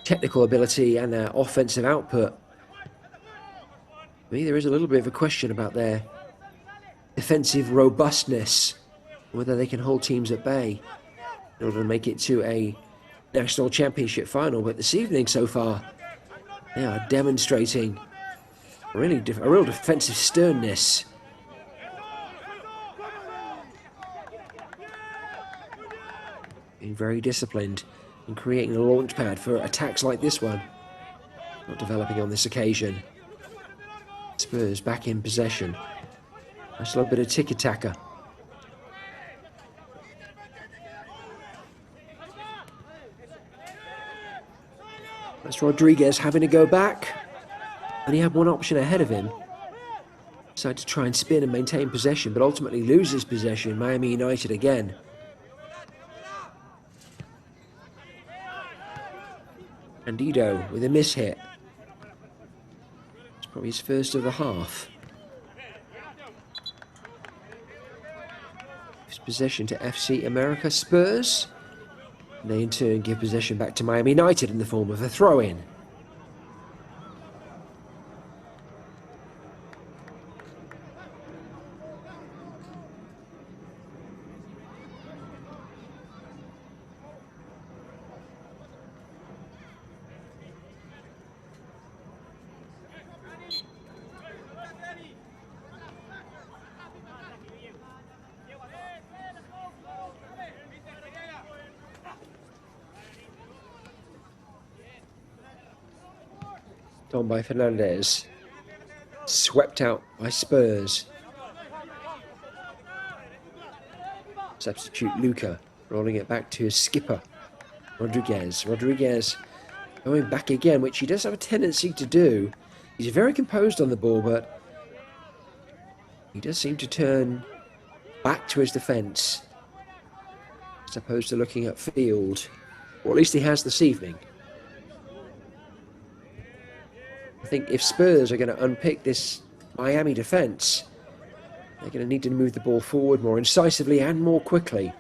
technical ability and their offensive output. For me, there is a little bit of a question about their defensive robustness, whether they can hold teams at bay in order to make it to a national championship final. But this evening so far, they are demonstrating a real defensive sternness. Being very disciplined and creating a launch pad for attacks like this one. Not developing on this occasion. Spurs back in possession. Nice little bit of tiki-taka. That's Rodriguez having to go back. And he had one option ahead of him. Decided to try and spin and maintain possession, but ultimately loses possession. Miami United again. Andido with a miss-hit. It's probably his first of the half. Gives possession to FC America Spurs. And they in turn give possession back to Miami United in the form of a throw-in. Done by Fernandez. Swept out by Spurs. Substitute Luca, rolling it back to his skipper, Rodriguez. Rodriguez going back again, which he does have a tendency to do. He's very composed on the ball, but He does seem to turn back to his defence, as opposed to looking upfield, or at least he has this evening. I think if Spurs are going to unpick this Miami defence, they're going to need to move the ball forward more incisively and more quickly.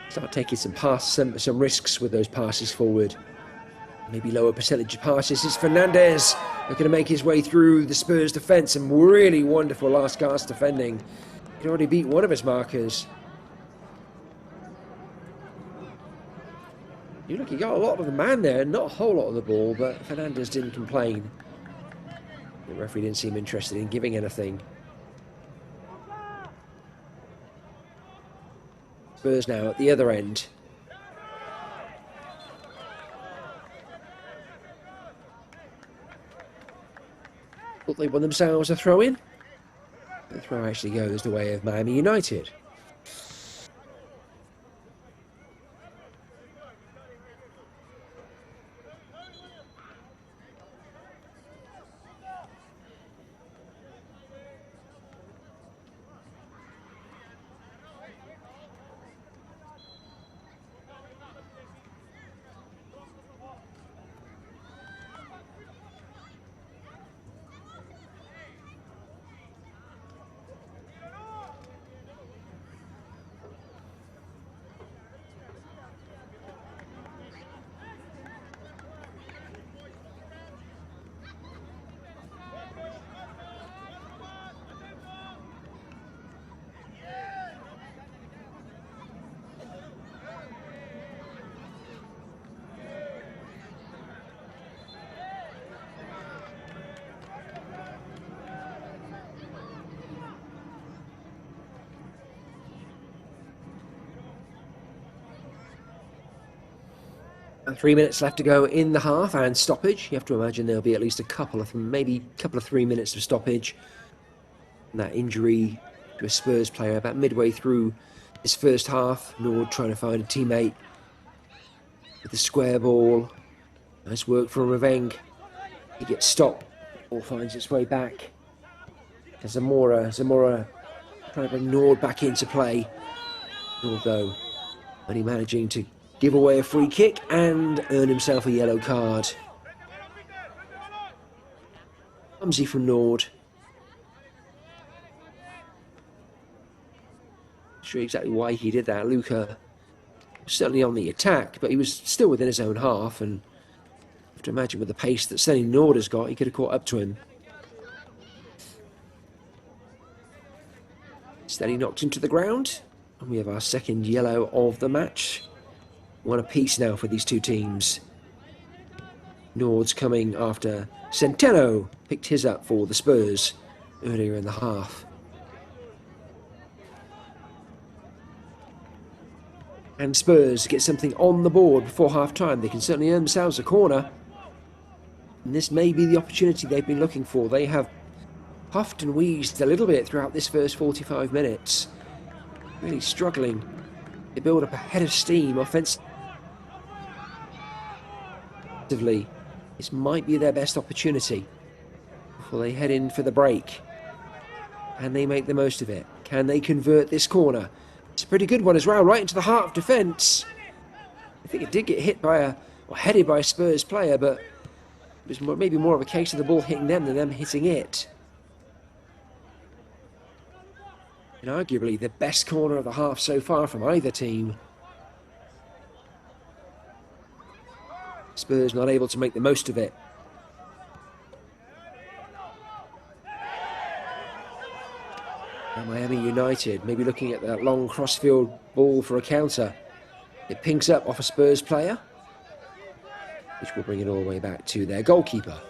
Start taking some risks with those passes forward. Maybe lower percentage of passes. It's Fernandez who's going to make his way through the Spurs defence. Some really wonderful last gasp defending. He'd already beat one of his markers. You look, he got a lot of the man there, not a whole lot of the ball, but Fernandez didn't complain. The referee didn't seem interested in giving anything. Spurs now at the other end. Thought they won themselves a throw-in. The throw actually goes the way of Miami United. And 3 minutes left to go in the half and stoppage. You have to imagine there'll be at least maybe a couple of 3 minutes of stoppage. And that injury to a Spurs player about midway through his first half. Nord trying to find a teammate with the square ball. Nice work from Reveng. He gets stopped. Ball finds its way back. And Zamora trying to bring Nord back into play. Nord though only managing to give away a free kick and earn himself a yellow card. Clumsy from Nord. Not sure exactly why he did that. Luca was certainly on the attack, but he was still within his own half, and I have to imagine with the pace that certainly Nord has got, he could have caught up to him. Steady knocked into the ground, and we have our second yellow of the match. One apiece now for these two teams. Nord's coming after Centeno picked his up for the Spurs earlier in the half. And Spurs get something on the board before half-time. They can certainly earn themselves a corner. And this may be the opportunity they've been looking for. They have puffed and wheezed a little bit throughout this first 45 minutes. Really struggling to build up a head of steam offensively. This might be their best opportunity before they head in for the break. Can they make the most of it? Can they convert this corner? It's a pretty good one as well, right into the heart of defence. I think it did get hit by or headed by a Spurs player, but it was maybe more of a case of the ball hitting them than them hitting it. And arguably the best corner of the half so far from either team. Spurs not able to make the most of it. And Miami United maybe looking at that long crossfield ball for a counter. It pinks up off a Spurs player, which will bring it all the way back to their goalkeeper.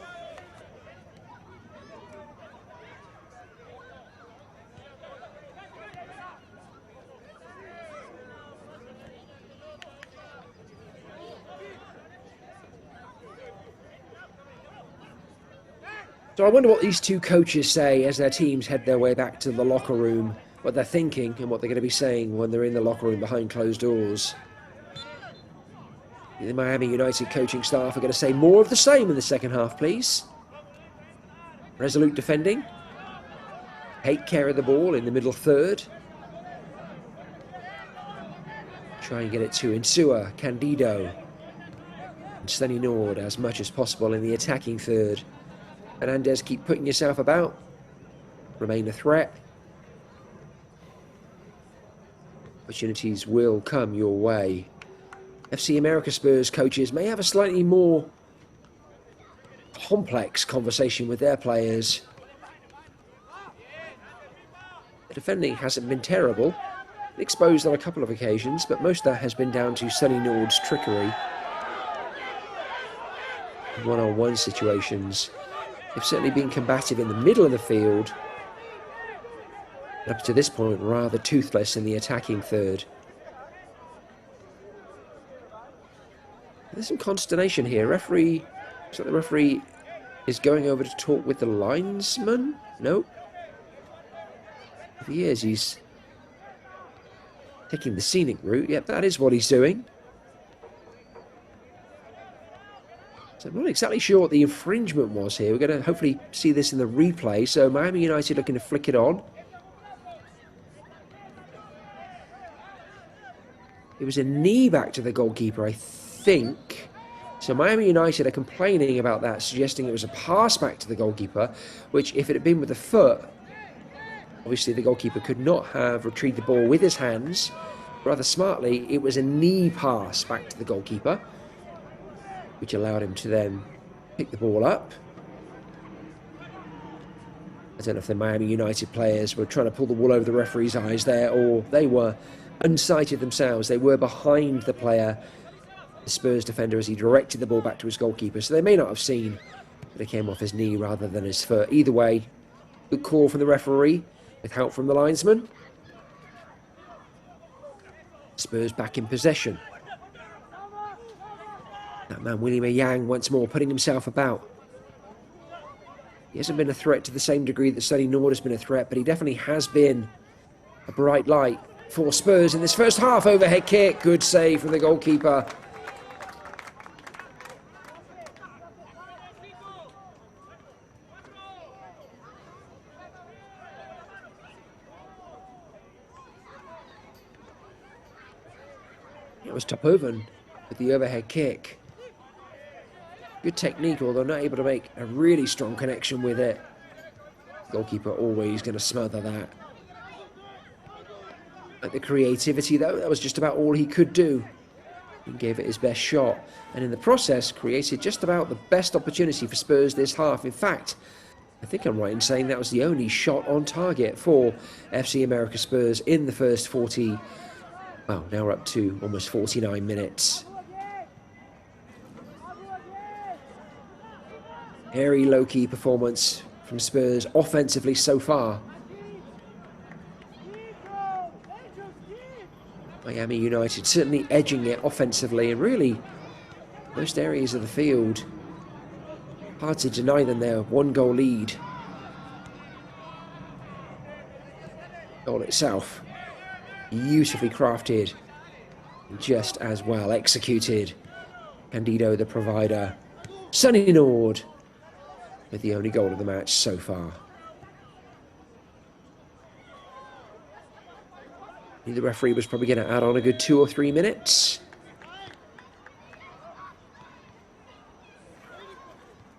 So I wonder what these two coaches say as their teams head their way back to the locker room, what they're thinking and what they're going to be saying when they're in the locker room behind closed doors. The Miami United coaching staff are going to say more of the same in the second half, please. Resolute defending. Take care of the ball in the middle third. Try and get it to Insua, Candido, and Stenny Nord as much as possible in the attacking third. Hernandez, keep putting yourself about. Remain a threat. Opportunities will come your way. FC America Spurs coaches may have a slightly more complex conversation with their players. The defending hasn't been terrible. Exposed on a couple of occasions, but most of that has been down to Sonny Nord's trickery. One-on-one situations. They've certainly been combative in the middle of the field. Up to this point, rather toothless in the attacking third. There's some consternation here. Referee, looks like the referee is going over to talk with the linesman. No. If he is, he's taking the scenic route. Yep, that is what he's doing. So I'm not exactly sure what the infringement was here. We're going to hopefully see this in the replay. So Miami United looking to flick it on. It was a knee back to the goalkeeper, I think. So Miami United are complaining about that, suggesting it was a pass back to the goalkeeper, which if it had been with the foot, obviously the goalkeeper could not have retrieved the ball with his hands. Rather smartly, it was a knee pass back to the goalkeeper, which allowed him to then pick the ball up. I don't know if the Miami United players were trying to pull the wool over the referee's eyes there, or they were unsighted themselves. They were behind the player, the Spurs defender, as he directed the ball back to his goalkeeper, so they may not have seen that it came off his knee rather than his foot. Either way, good call from the referee with help from the linesman. Spurs back in possession. That man William Yang once more putting himself about. He hasn't been a threat to the same degree that Sonny Nord has been a threat, but he definitely has been a bright light for Spurs in this first half. Overhead kick, good save from the goalkeeper. It was Topovan with the overhead kick. Good technique, although not able to make a really strong connection with it. Goalkeeper always going to smother that. Like the creativity, though, that was just about all he could do. He gave it his best shot, and in the process created just about the best opportunity for Spurs this half. In fact, I think I'm right in saying that was the only shot on target for FC America Spurs in the first 40. Well, now we're up to almost 49 minutes. Very low-key performance from Spurs offensively so far. Miami United certainly edging it offensively, and really most areas of the field, hard to deny them their one-goal lead. Goal itself, beautifully crafted, and just as well executed. Candido, the provider. Sonny Nord with the only goal of the match so far. The referee was probably going to add on a good 2 or 3 minutes.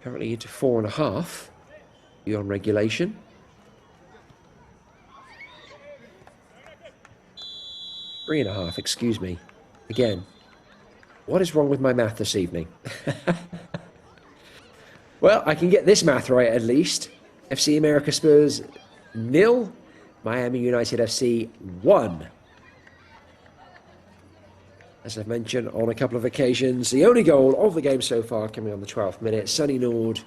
Currently into 4.5 beyond regulation. 3.5, excuse me. Again, what is wrong with my math this evening? Well, I can get this math right at least. FC America Spurs 0, Miami United FC 1. As I've mentioned on a couple of occasions, the only goal of the game so far coming on the 12th minute. Sonny Nord,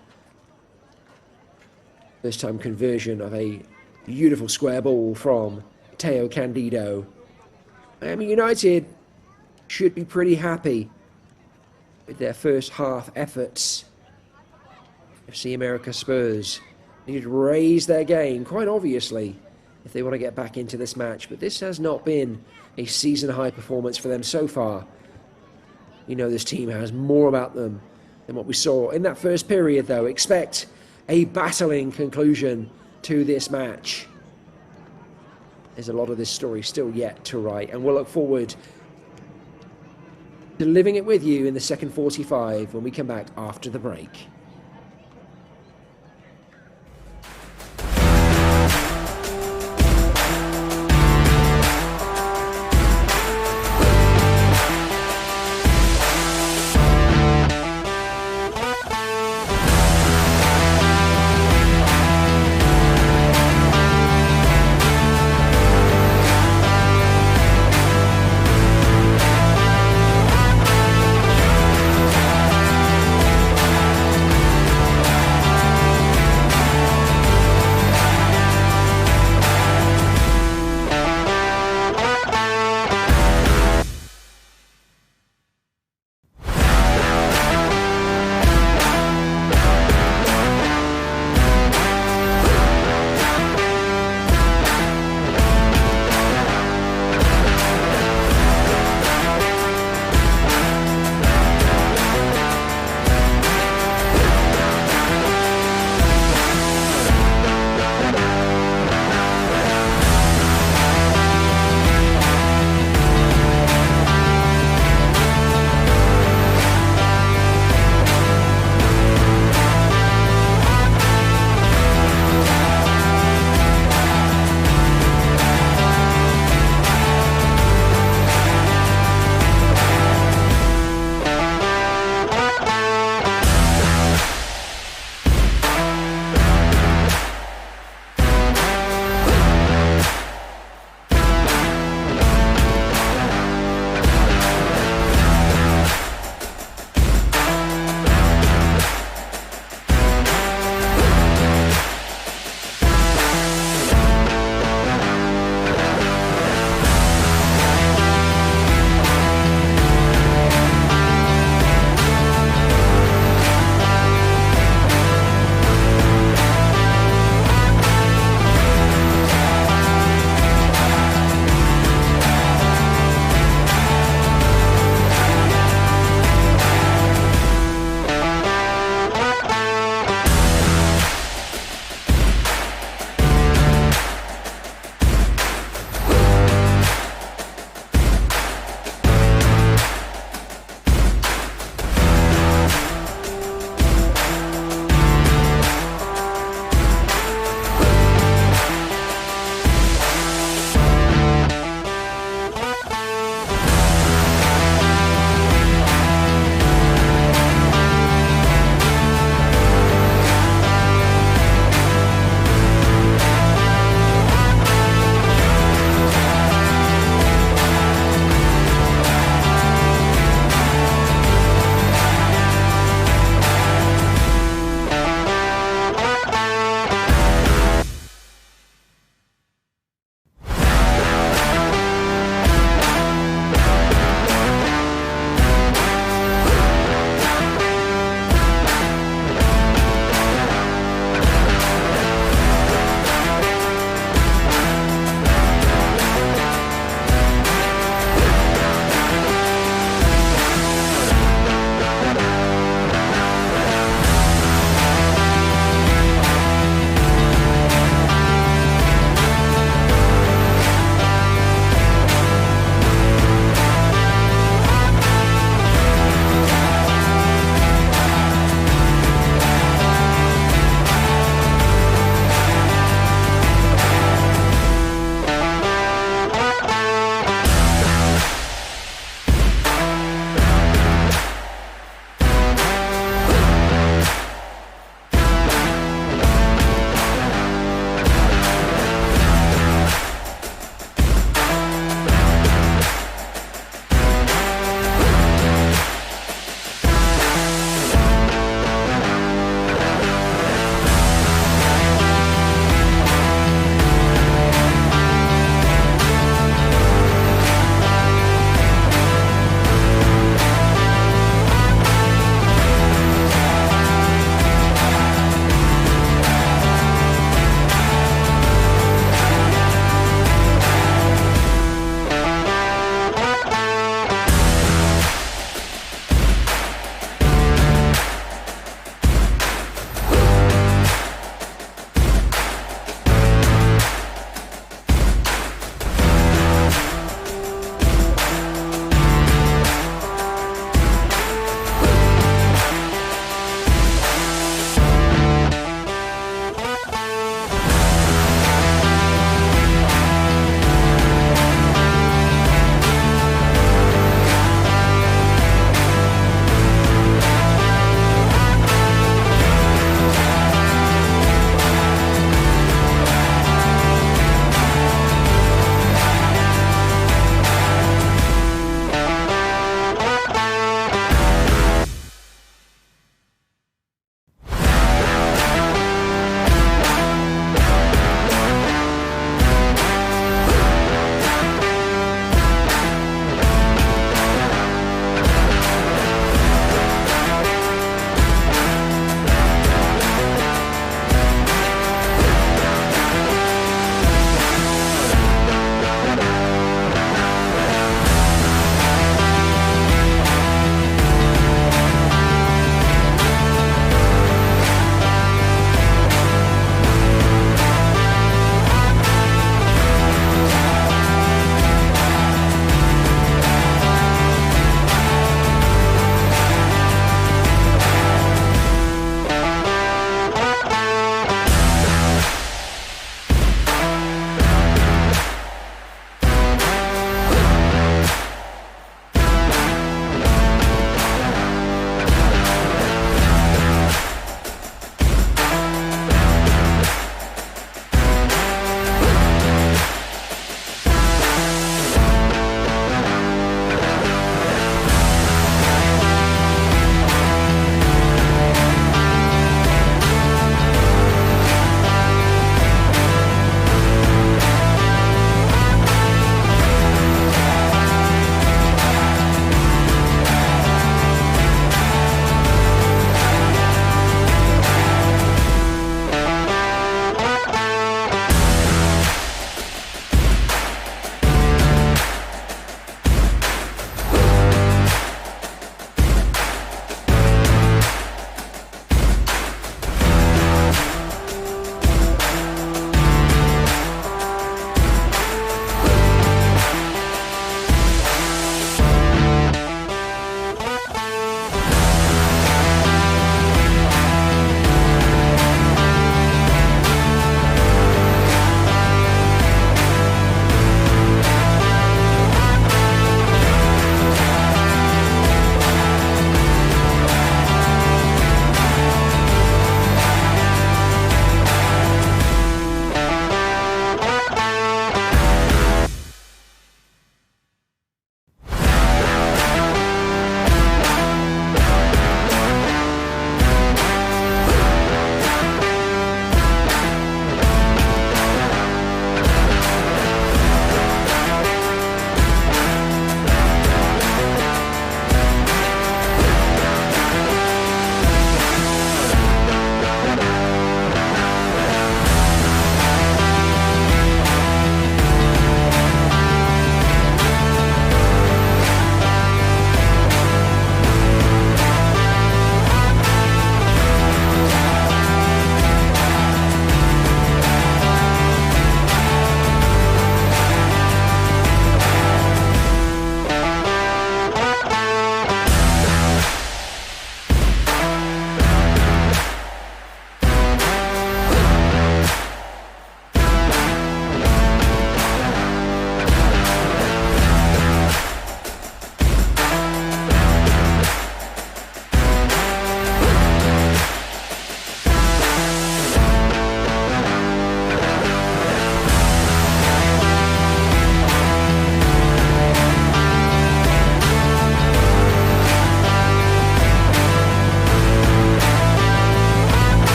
first time conversion of a beautiful square ball from Teo Candido. Miami United should be pretty happy with their first half efforts. FC America Spurs need to raise their game, quite obviously, if they want to get back into this match. But this has not been a season-high performance for them so far. You know this team has more about them than what we saw in that first period, though. Expect a battling conclusion to this match. There's a lot of this story still yet to write, and we'll look forward to living it with you in the second 45 when we come back after the break.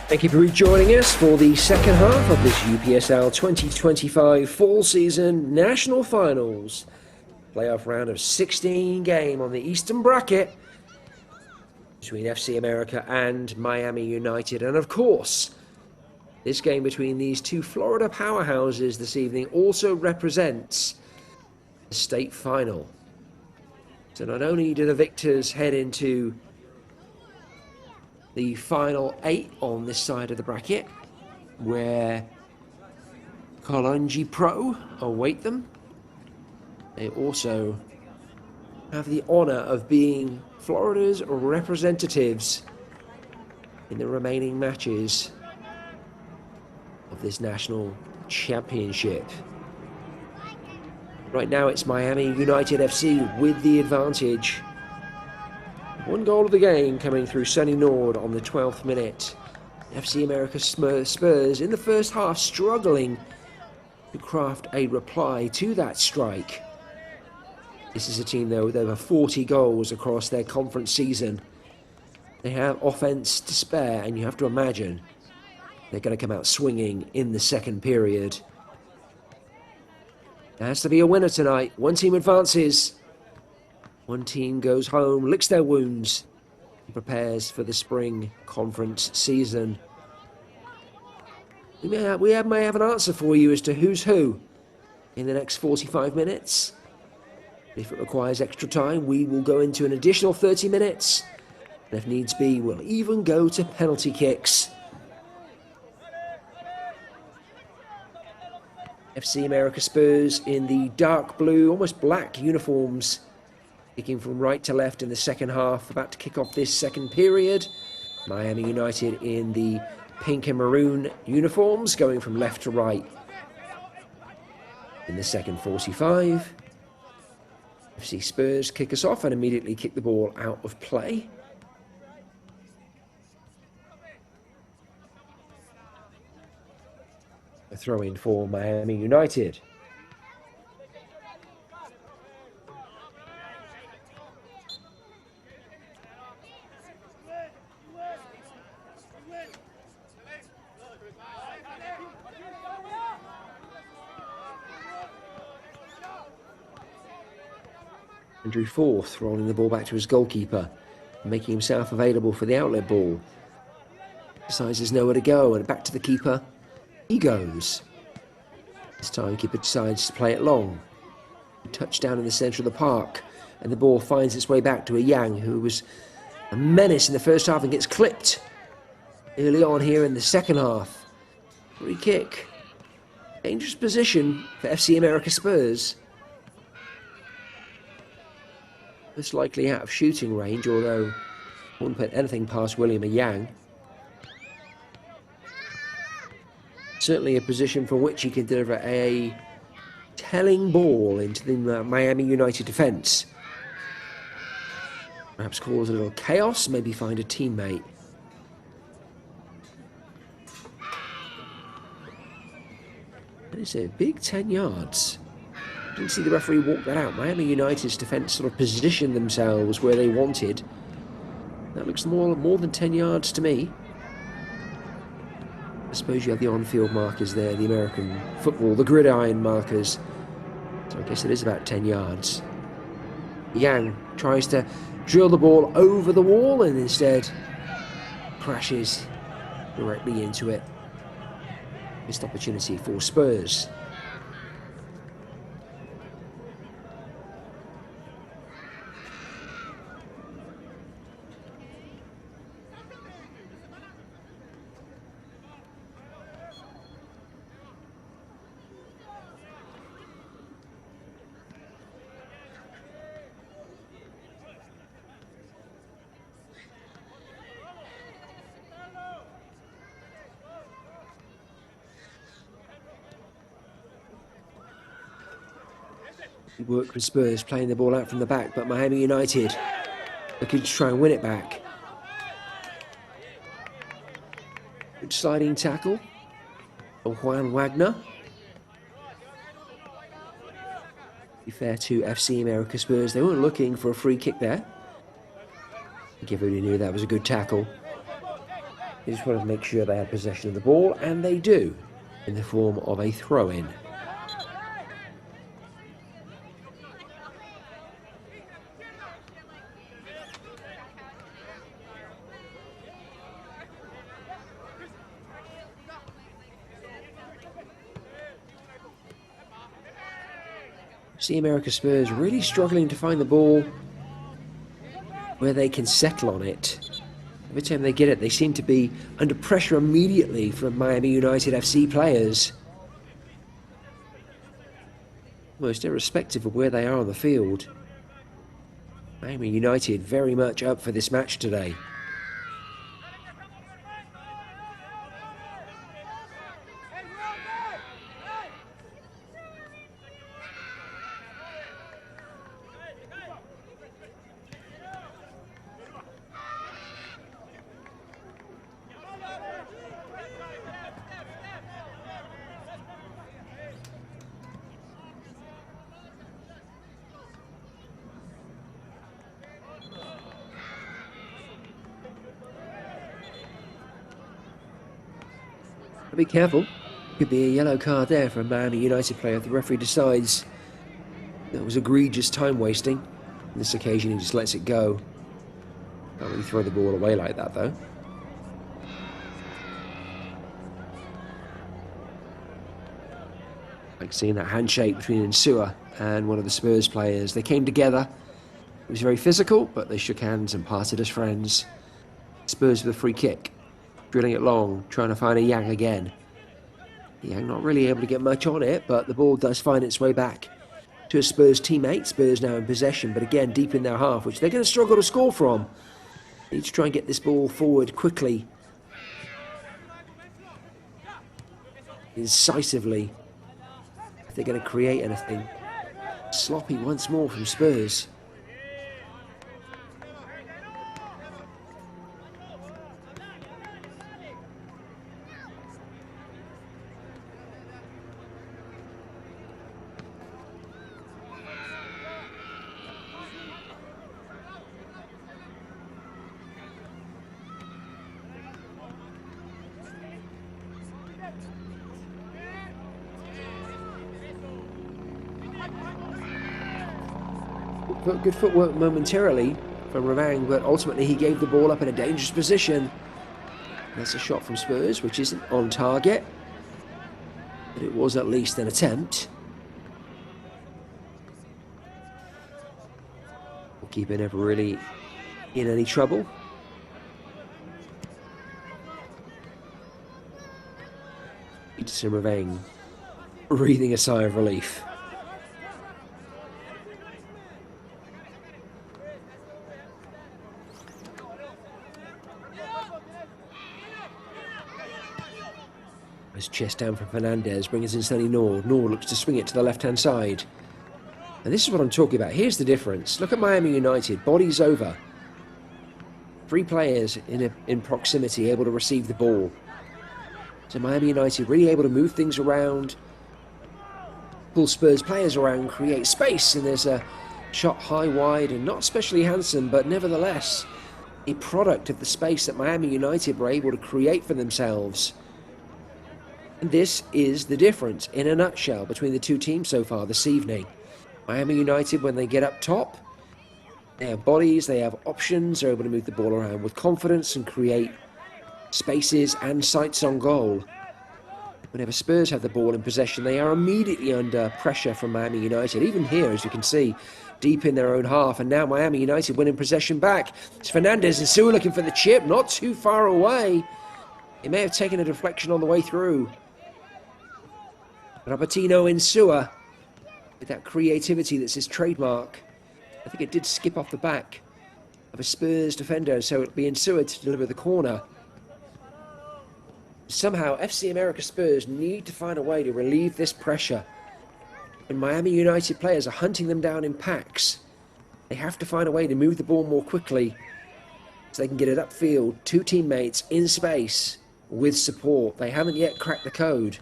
Thank you for rejoining us for the second half of this UPSL 2025 Fall Season National Finals. Playoff round of 16 game on the Eastern Bracket between FC America and Miami United. And of course, this game between these two Florida powerhouses this evening also represents the state final. So not only do the victors head into the final 8 on this side of the bracket, where Kolonji Pro await them, they also have the honor of being Florida's representatives in the remaining matches of this national championship. Right now it's Miami United FC with the advantage. One goal of the game coming through Sonny Nord on the 12th minute. FC America Spurs in the first half struggling to craft a reply to that strike. This is a team though with over 40 goals across their conference season. They have offense to spare, and you have to imagine they're going to come out swinging in the second period. There has to be a winner tonight. One team advances. One team goes home, licks their wounds, and prepares for the spring conference season. We may have an answer for you as to who's who in the next 45 minutes. If it requires extra time, we will go into an additional 30 minutes. And if needs be, we'll even go to penalty kicks. FC America Spurs in the dark blue, almost black uniforms, kicking from right to left in the second half, about to kick off this second period. Miami United in the pink and maroon uniforms, going from left to right in the second 45. FC Spurs kick us off and immediately kick the ball out of play. A throw in for Miami United. Andrew Forth rolling the ball back to his goalkeeper, making himself available for the outlet ball. Decides there's nowhere to go, and back to the keeper he goes. This time keeper decides to play it long. Touchdown in the centre of the park, and the ball finds its way back to a Yang, who was a menace in the first half and gets clipped early on here in the second half. Free kick. Dangerous position for FC America Spurs. Most likely out of shooting range, although I wouldn't put anything past William Yang. Certainly a position from which he can deliver a telling ball into the Miami United defence. Perhaps cause a little chaos, maybe find a teammate. And it's a big 10 yards. Didn't see the referee walk that out. Miami United's defence sort of positioned themselves where they wanted. That looks more than 10 yards to me. I suppose you have the on-field markers there, the American football, the gridiron markers. So I guess it is about 10 yards. Yang tries to drill the ball over the wall and instead crashes directly into it. Missed opportunity for Spurs. He worked with Spurs, playing the ball out from the back, but Miami United looking to try and win it back. Good sliding tackle of Juan Wagner. To be fair to FC America Spurs, they weren't looking for a free kick there. I think everybody knew that was a good tackle. They just wanted to make sure they had possession of the ball, and they do, in the form of a throw-in. See America Spurs really struggling to find the ball where they can settle on it. Every time they get it, they seem to be under pressure immediately from Miami United FC players. Almost irrespective of where they are on the field. Miami United very much up for this match today. Be careful. Could be a yellow card there for a Miami United player if the referee decides that was egregious time wasting. On this occasion he just lets it go. Can't really throw the ball away like that though. Like seeing that handshake between Insua and one of the Spurs players. They came together. It was very physical, but they shook hands and parted as friends. Spurs with a free kick. Drilling it long, trying to find a Yang again. Yang not really able to get much on it, but the ball does find its way back to a Spurs teammate. Spurs now in possession, but again deep in their half, which they're going to struggle to score from. Need to try and get this ball forward quickly. Incisively. If they're going to create anything. Sloppy once more from Spurs. Good footwork momentarily from Ravang, but ultimately he gave the ball up in a dangerous position. That's a shot from Spurs, which isn't on target, but it was at least an attempt. Keeper never really in any trouble. Peterson Ravang breathing a sigh of relief. Nice chest down from Fernandez, brings in Sonny Nord. Nord looks to swing it to the left-hand side. And this is what I'm talking about. Here's the difference. Look at Miami United, bodies over. 3 players in proximity able to receive the ball. So Miami United really able to move things around, pull Spurs players around, create space, and there's a shot high wide and not especially handsome, but nevertheless a product of the space that Miami United were able to create for themselves. And this is the difference in a nutshell between the two teams so far this evening. Miami United, when they get up top, they have bodies, they have options, they're able to move the ball around with confidence and create spaces and sights on goal. Whenever Spurs have the ball in possession, they are immediately under pressure from Miami United. Even here, as you can see, deep in their own half. And now Miami United winning possession back. It's Fernandez and Sue looking for the chip, not too far away. He may have taken a deflection on the way through. Robertino Insua, with that creativity that's his trademark. I think it did skip off the back of a Spurs defender, so it'll be Insua to deliver the corner. Somehow, FC America Spurs need to find a way to relieve this pressure. When Miami United players are hunting them down in packs, they have to find a way to move the ball more quickly so they can get it upfield, 2 teammates in space with support. They haven't yet cracked the code.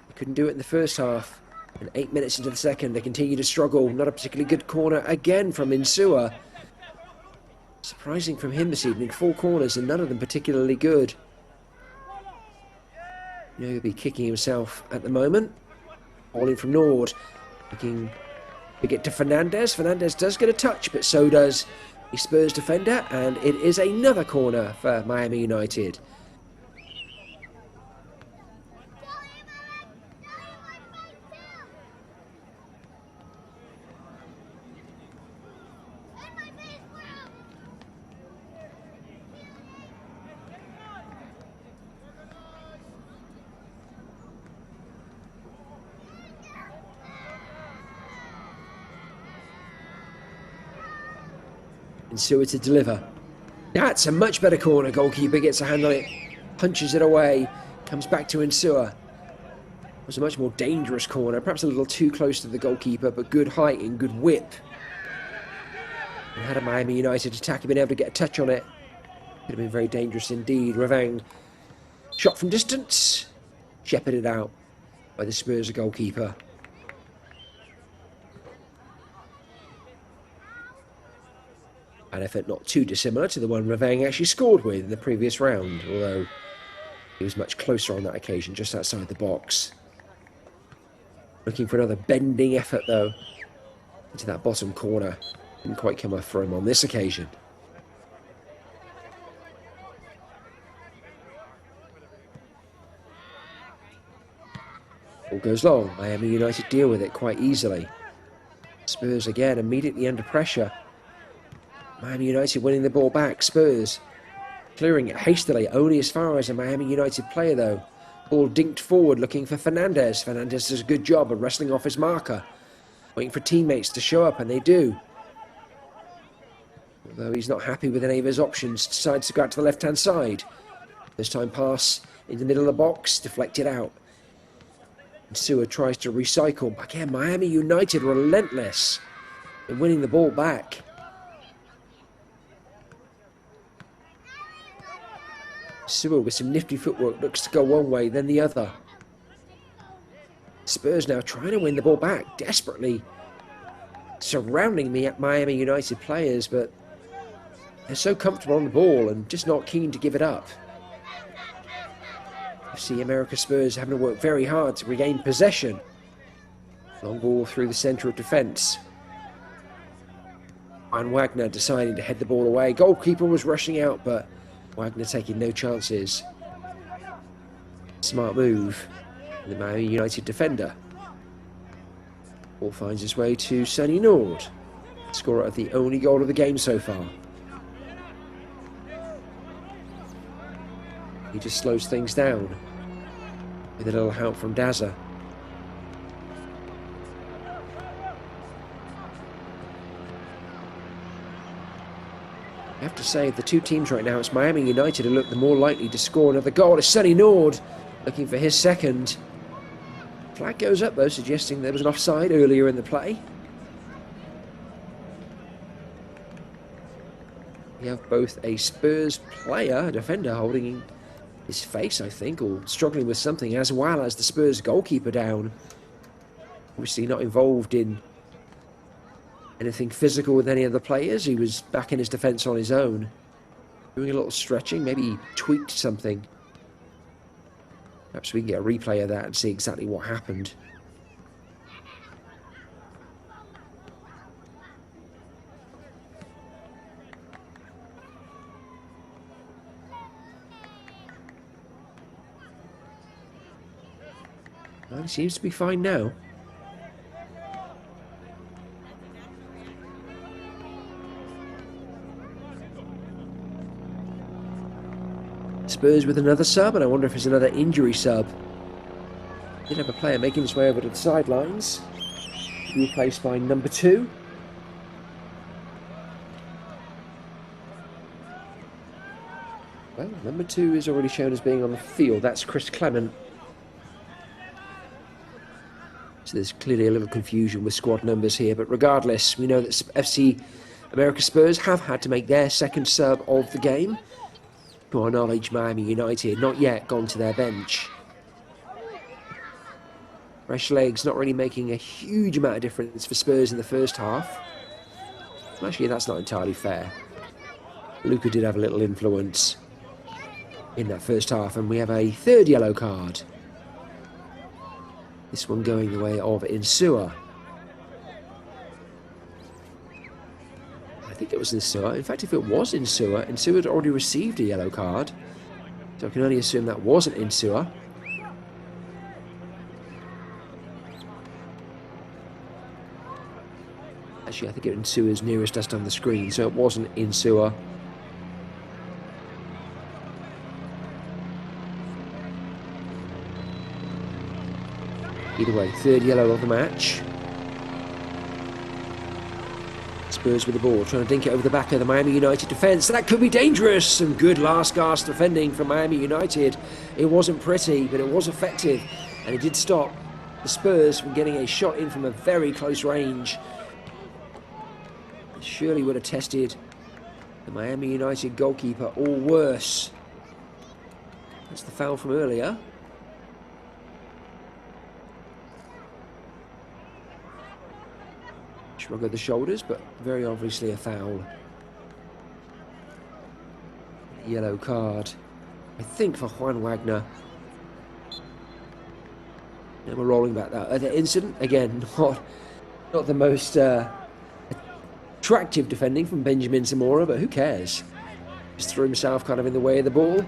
They couldn't do it in the first half. And 8 minutes into the second, they continue to struggle. Not a particularly good corner again from Insua. Surprising from him this evening. 4 corners and none of them particularly good. You know, he'll be kicking himself at the moment. Ball in from Nord. Looking to get to Fernandez. Fernandez does get a touch, but so does the Spurs defender. And it is another corner for Miami United. And Sewer to deliver. That's a much better corner. Goalkeeper gets a hand on it, punches it away, comes back to Insua. It was a much more dangerous corner, perhaps a little too close to the goalkeeper, but good height and good whip. And had a Miami United attacker been able to get a touch on it, could have been very dangerous indeed. Ravang shot from distance, shepherded out by the Spurs goalkeeper. An effort not too dissimilar to the one Ravang actually scored with in the previous round, although he was much closer on that occasion, just outside the box. Looking for another bending effort, though, into that bottom corner. Didn't quite come off for him on this occasion. Ball goes long. Miami United deal with it quite easily. Spurs again immediately under pressure. Miami United winning the ball back. Spurs clearing it hastily, only as far as a Miami United player though. Ball dinked forward looking for Fernandez. Fernandez does a good job of wrestling off his marker. Waiting for teammates to show up, and they do. Although he's not happy with any of his options, decides to go out to the left-hand side. This time pass in the middle of the box, deflected out. And Sewer tries to recycle. But again, Miami United relentless in winning the ball back. Sewer with some nifty footwork looks to go one way, then the other. Spurs now trying to win the ball back, desperately surrounding the Miami United players, but they're so comfortable on the ball and just not keen to give it up. FC America Spurs having to work very hard to regain possession. Long ball through the centre of defence. And Wagner deciding to head the ball away. Goalkeeper was rushing out, but Wagner taking no chances. Smart move. The Miami United defender. Ball finds its way to Sonny Nord, scorer of the only goal of the game so far. He just slows things down with a little help from Daza. I have to say, the two teams right now, it's Miami United who look the more likely to score another goal. It's Sonny Nord looking for his second. Flag goes up though, suggesting there was an offside earlier in the play. We have both a Spurs player, a defender, holding his face, I think, or struggling with something, as well as the Spurs goalkeeper down. Obviously not involved in anything physical with any of the players. He was back in his defence on his own, doing a little stretching. Maybe he tweaked something. Perhaps we can get a replay of that and see exactly what happened. Well, he seems to be fine now. Spurs with another sub, and I wonder if it's another injury sub. Did have a player making his way over to the sidelines, replaced by number 2. Well, number 2 is already shown as being on the field. That's Chris Clement. So there's clearly a little confusion with squad numbers here, but regardless, we know that FC America Spurs have had to make their second sub of the game. To our knowledge, Miami United not yet gone to their bench. Fresh legs not really making a huge amount of difference for Spurs in the first half. Actually, that's not entirely fair. Luca did have a little influence in that first half, and we have a third yellow card. This one going the way of Insua. I think it was Insua. In fact, if it was Insua, Insua had already received a yellow card. So I can only assume that wasn't Insua. Actually, I think Insua is nearest us on the screen, so it wasn't Insua. Either way, third yellow of the match. Spurs with the ball, trying to dink it over the back of the Miami United defence. That could be dangerous. Some good last-gasp defending from Miami United. It wasn't pretty, but it was effective. And it did stop the Spurs from getting a shot in from a very close range. It surely would have tested the Miami United goalkeeper, or worse. That's the foul from earlier. Shrug of the shoulders, but very obviously a foul. Yellow card, I think, for Juan Wagner. And we're rolling back that other incident. Again, not the most attractive defending from Benjamin Zamora, but who cares? Just threw himself kind of in the way of the ball.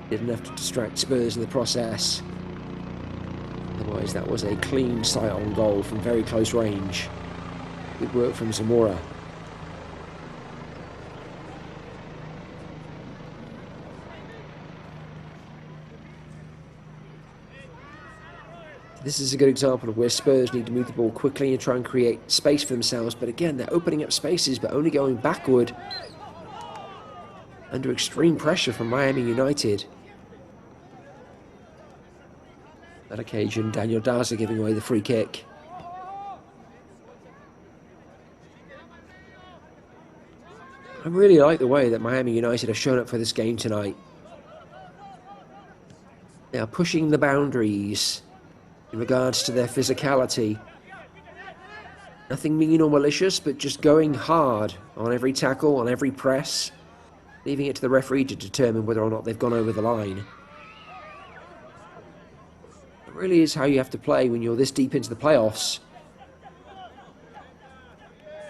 Didn't have to distract Spurs in the process. Otherwise, that was a clean sight on goal from very close range. Good work from Zamora. This is a good example of where Spurs need to move the ball quickly and try and create space for themselves. But again, they're opening up spaces, but only going backward under extreme pressure from Miami United. That occasion, Daniel Daza giving away the free kick. I really like the way that Miami United have shown up for this game tonight. They are pushing the boundaries in regards to their physicality. Nothing mean or malicious, but just going hard on every tackle, on every press, leaving it to the referee to determine whether or not they've gone over the line. It really is how you have to play when you're this deep into the playoffs.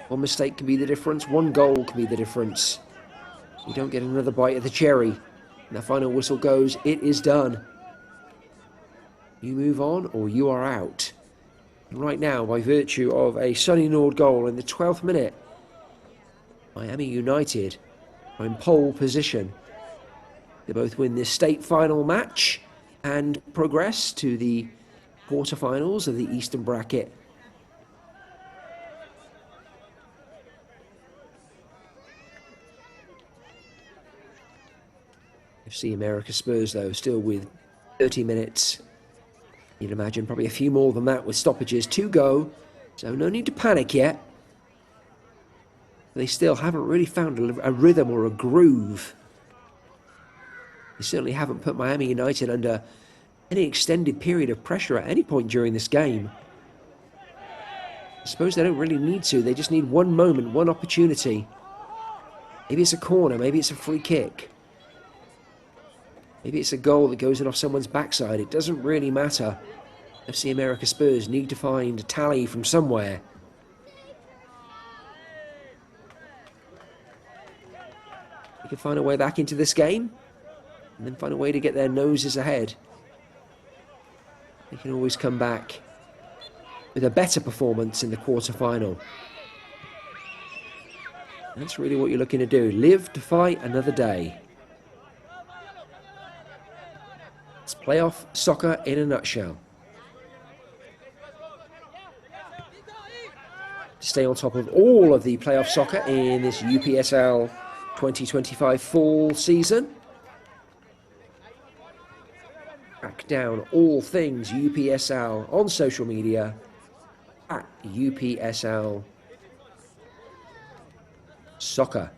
One mistake can be the difference, one goal can be the difference. You don't get another bite of the cherry. And the final whistle goes, it is done. You move on or you are out. And right now, by virtue of a Sonny Nord goal in the 12th minute, Miami United are in pole position. They both win this state final match and progress to the quarterfinals of the Eastern bracket. FC America Spurs, though, still with 30 minutes. You'd imagine probably a few more than that with stoppages to go. So no need to panic yet. They still haven't really found a rhythm or a groove. They certainly haven't put Miami United under any extended period of pressure at any point during this game. I suppose they don't really need to. They just need one moment, one opportunity. Maybe it's a corner, maybe it's a free kick. Maybe it's a goal that goes in off someone's backside. It doesn't really matter. FC America Spurs need to find a tally from somewhere. They can find a way back into this game and then find a way to get their noses ahead. They can always come back with a better performance in the quarter-final. That's really what you're looking to do. Live to fight another day. It's playoff soccer in a nutshell. To stay on top of all of the playoff soccer in this UPSL 2025 fall season. Track down all things UPSL on social media at UPSL Soccer.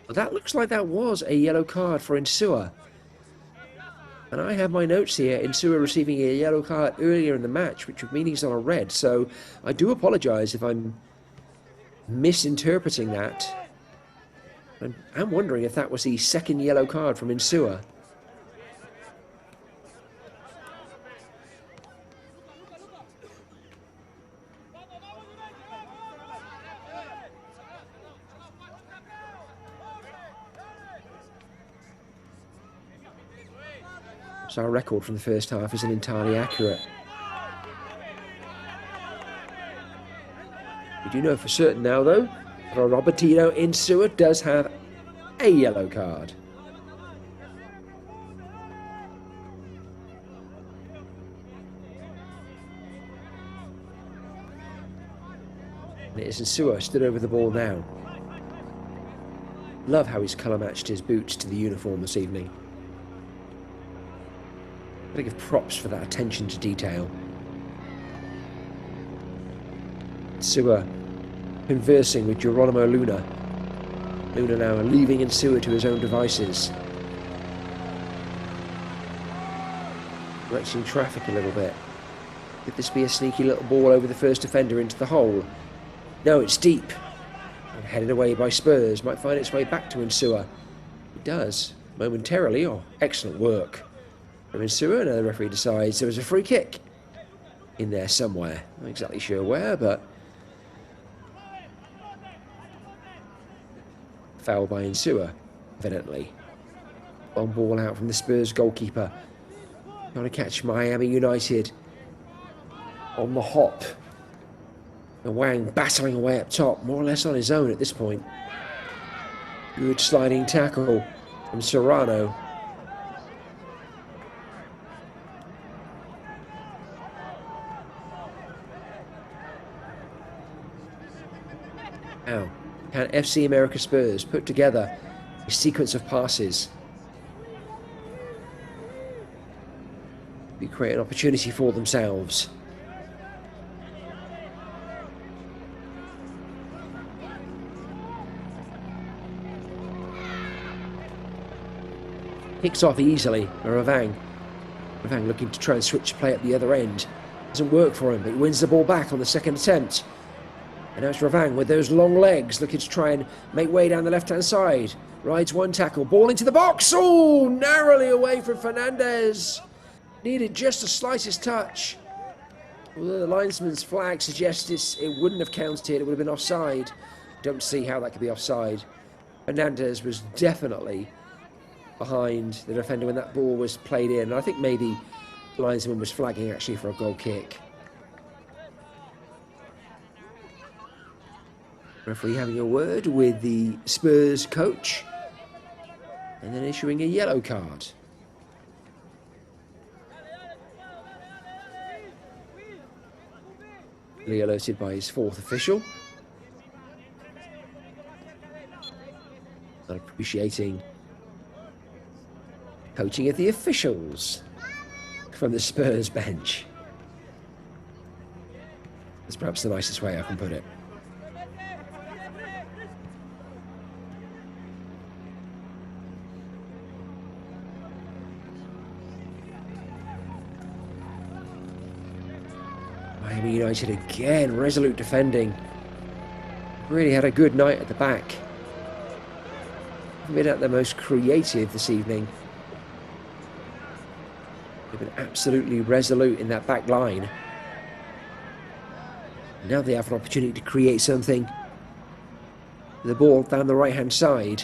Well, that looks like that was a yellow card for Insua. And I have my notes here, Insua receiving a yellow card earlier in the match, which would mean he's on a red. So I do apologise if I'm misinterpreting that. And I'm wondering if that was the second yellow card from Insua. So our record from the first half isn't entirely accurate. We do know for certain now, though, that Robertino Insua does have a yellow card. And it is Insua stood over the ball now. Love how he's colour matched his boots to the uniform this evening. Gotta give props for that attention to detail. Insua conversing with Geronimo Luna. Luna now leaving Insua to his own devices. Directing traffic a little bit. Could this be a sneaky little ball over the first defender into the hole? No, it's deep. And headed away by Spurs. Might find its way back to Insua. It does, momentarily. Oh, excellent work from Insua. And the referee decides there was a free kick in there somewhere. Not exactly sure where, but foul by Insua, evidently. One ball out from the Spurs goalkeeper. Trying to catch Miami United on the hop. And Wang battling away up top, more or less on his own at this point. Good sliding tackle from Serrano. Now, can FC America Spurs put together a sequence of passes? We create an opportunity for themselves. Kicks off easily by Ravang. Ravang looking to try and switch play at the other end. Doesn't work for him, but he wins the ball back on the second attempt. And now it's Ravang with those long legs looking to try and make way down the left-hand side. Rides one tackle, ball into the box. Oh, narrowly away from Fernandez. Needed just the slightest touch. Although the linesman's flag suggests it wouldn't have counted, it would have been offside. Don't see how that could be offside. Fernandez was definitely behind the defender when that ball was played in. And I think maybe the linesman was flagging actually for a goal kick. Referee having a word with the Spurs coach and then issuing a yellow card. Lee alerted by his fourth official. Not appreciating coaching of the officials from the Spurs bench. That's perhaps the nicest way I can put it. Miami United again, resolute defending. Really had a good night at the back. Haven't been at their most creative this evening. They've been absolutely resolute in that back line. Now they have an opportunity to create something. The ball down the right-hand side.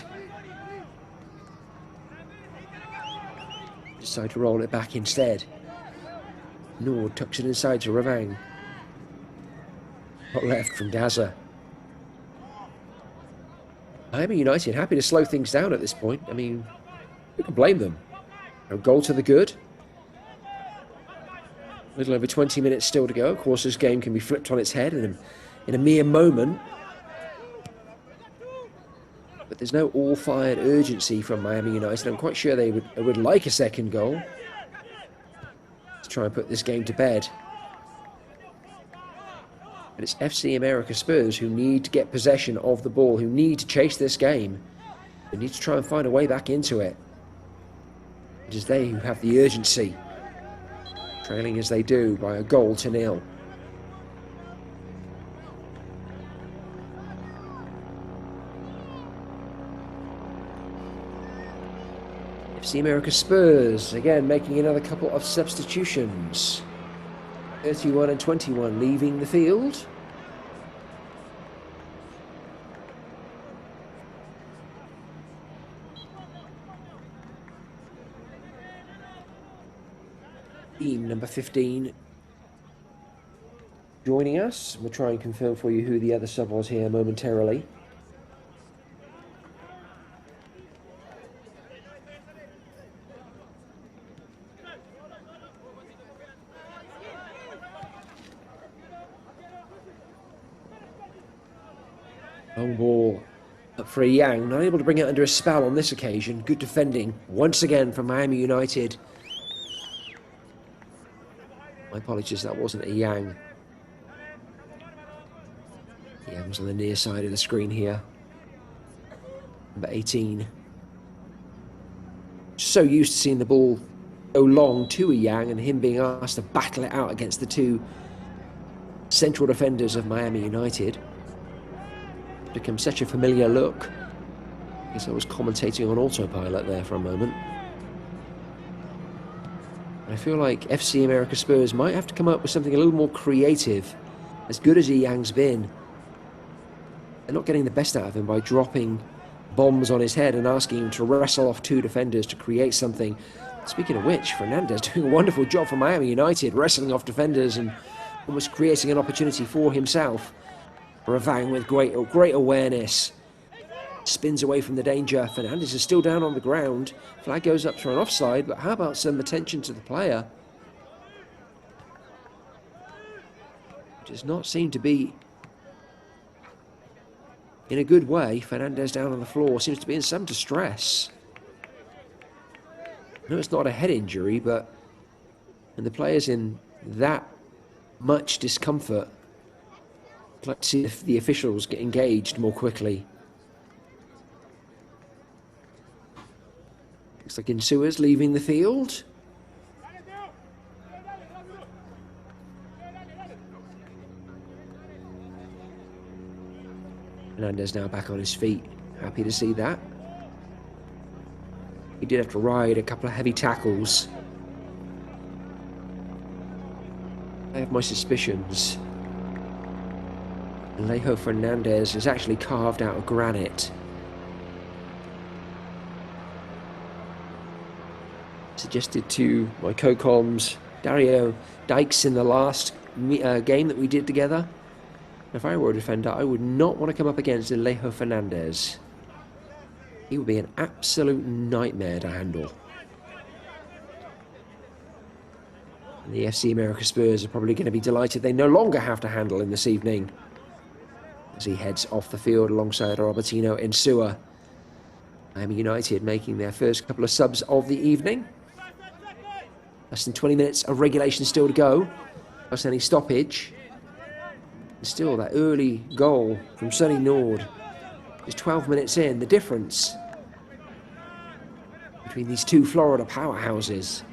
Decide to roll it back instead. Nord tucks it inside to Ravang. Not left from Gaza. Miami United happy to slow things down at this point. I mean, who can blame them? A goal to the good. A little over 20 minutes still to go. Of course, this game can be flipped on its head in a mere moment. But there's no all-fired urgency from Miami United. I'm quite sure they would like a second goal to try and put this game to bed. But it's FC America Spurs who need to get possession of the ball, who need to chase this game. They need to try and find a way back into it. It is they who have the urgency, trailing as they do by a goal to nil. FC America Spurs, again, making another couple of substitutions. 31 and 21 leaving the field. Team number 15 joining us. We'll try and confirm for you who the other sub was here momentarily. Long ball up for Yang, not able to bring it under a spell on this occasion. Good defending once again from Miami United. My apologies, that wasn't a Yang. Yang was on the near side of the screen here. Number 18. So used to seeing the ball go long to a Yang and him being asked to battle it out against the two central defenders of Miami United. It's become such a familiar look. I guess I was commentating on autopilot there for a moment. I feel like FC America Spurs might have to come up with something a little more creative. As good as Yang's been, they're not getting the best out of him by dropping bombs on his head and asking him to wrestle off two defenders to create something. Speaking of which, Fernandez doing a wonderful job for Miami United, wrestling off defenders and almost creating an opportunity for himself. Ravang with great awareness. Spins away from the danger. Fernandez is still down on the ground. Flag goes up for an offside, but how about some attention to the player? Does not seem to be in a good way. Fernandez down on the floor, seems to be in some distress. No, it's not a head injury, but when the player's in that much discomfort, I'd like to see if the officials get engaged more quickly. Looks like Insua's leaving the field. Fernandez now back on his feet. Happy to see that. He did have to ride a couple of heavy tackles. I have my suspicions. Alejo Fernandez is actually carved out of granite. Suggested to my co-coms Dario Dykes in the last game that we did together. If I were a defender, I would not want to come up against Alejo Fernandez. He would be an absolute nightmare to handle. And the FC America Spurs are probably going to be delighted they no longer have to handle him this evening, as he heads off the field alongside Robertino Insua. Miami United making their first couple of subs of the evening. Less than 20 minutes of regulation still to go, plus any stoppage. And still that early goal from Sonny Nord is 12 minutes in. The difference between these two Florida powerhouses.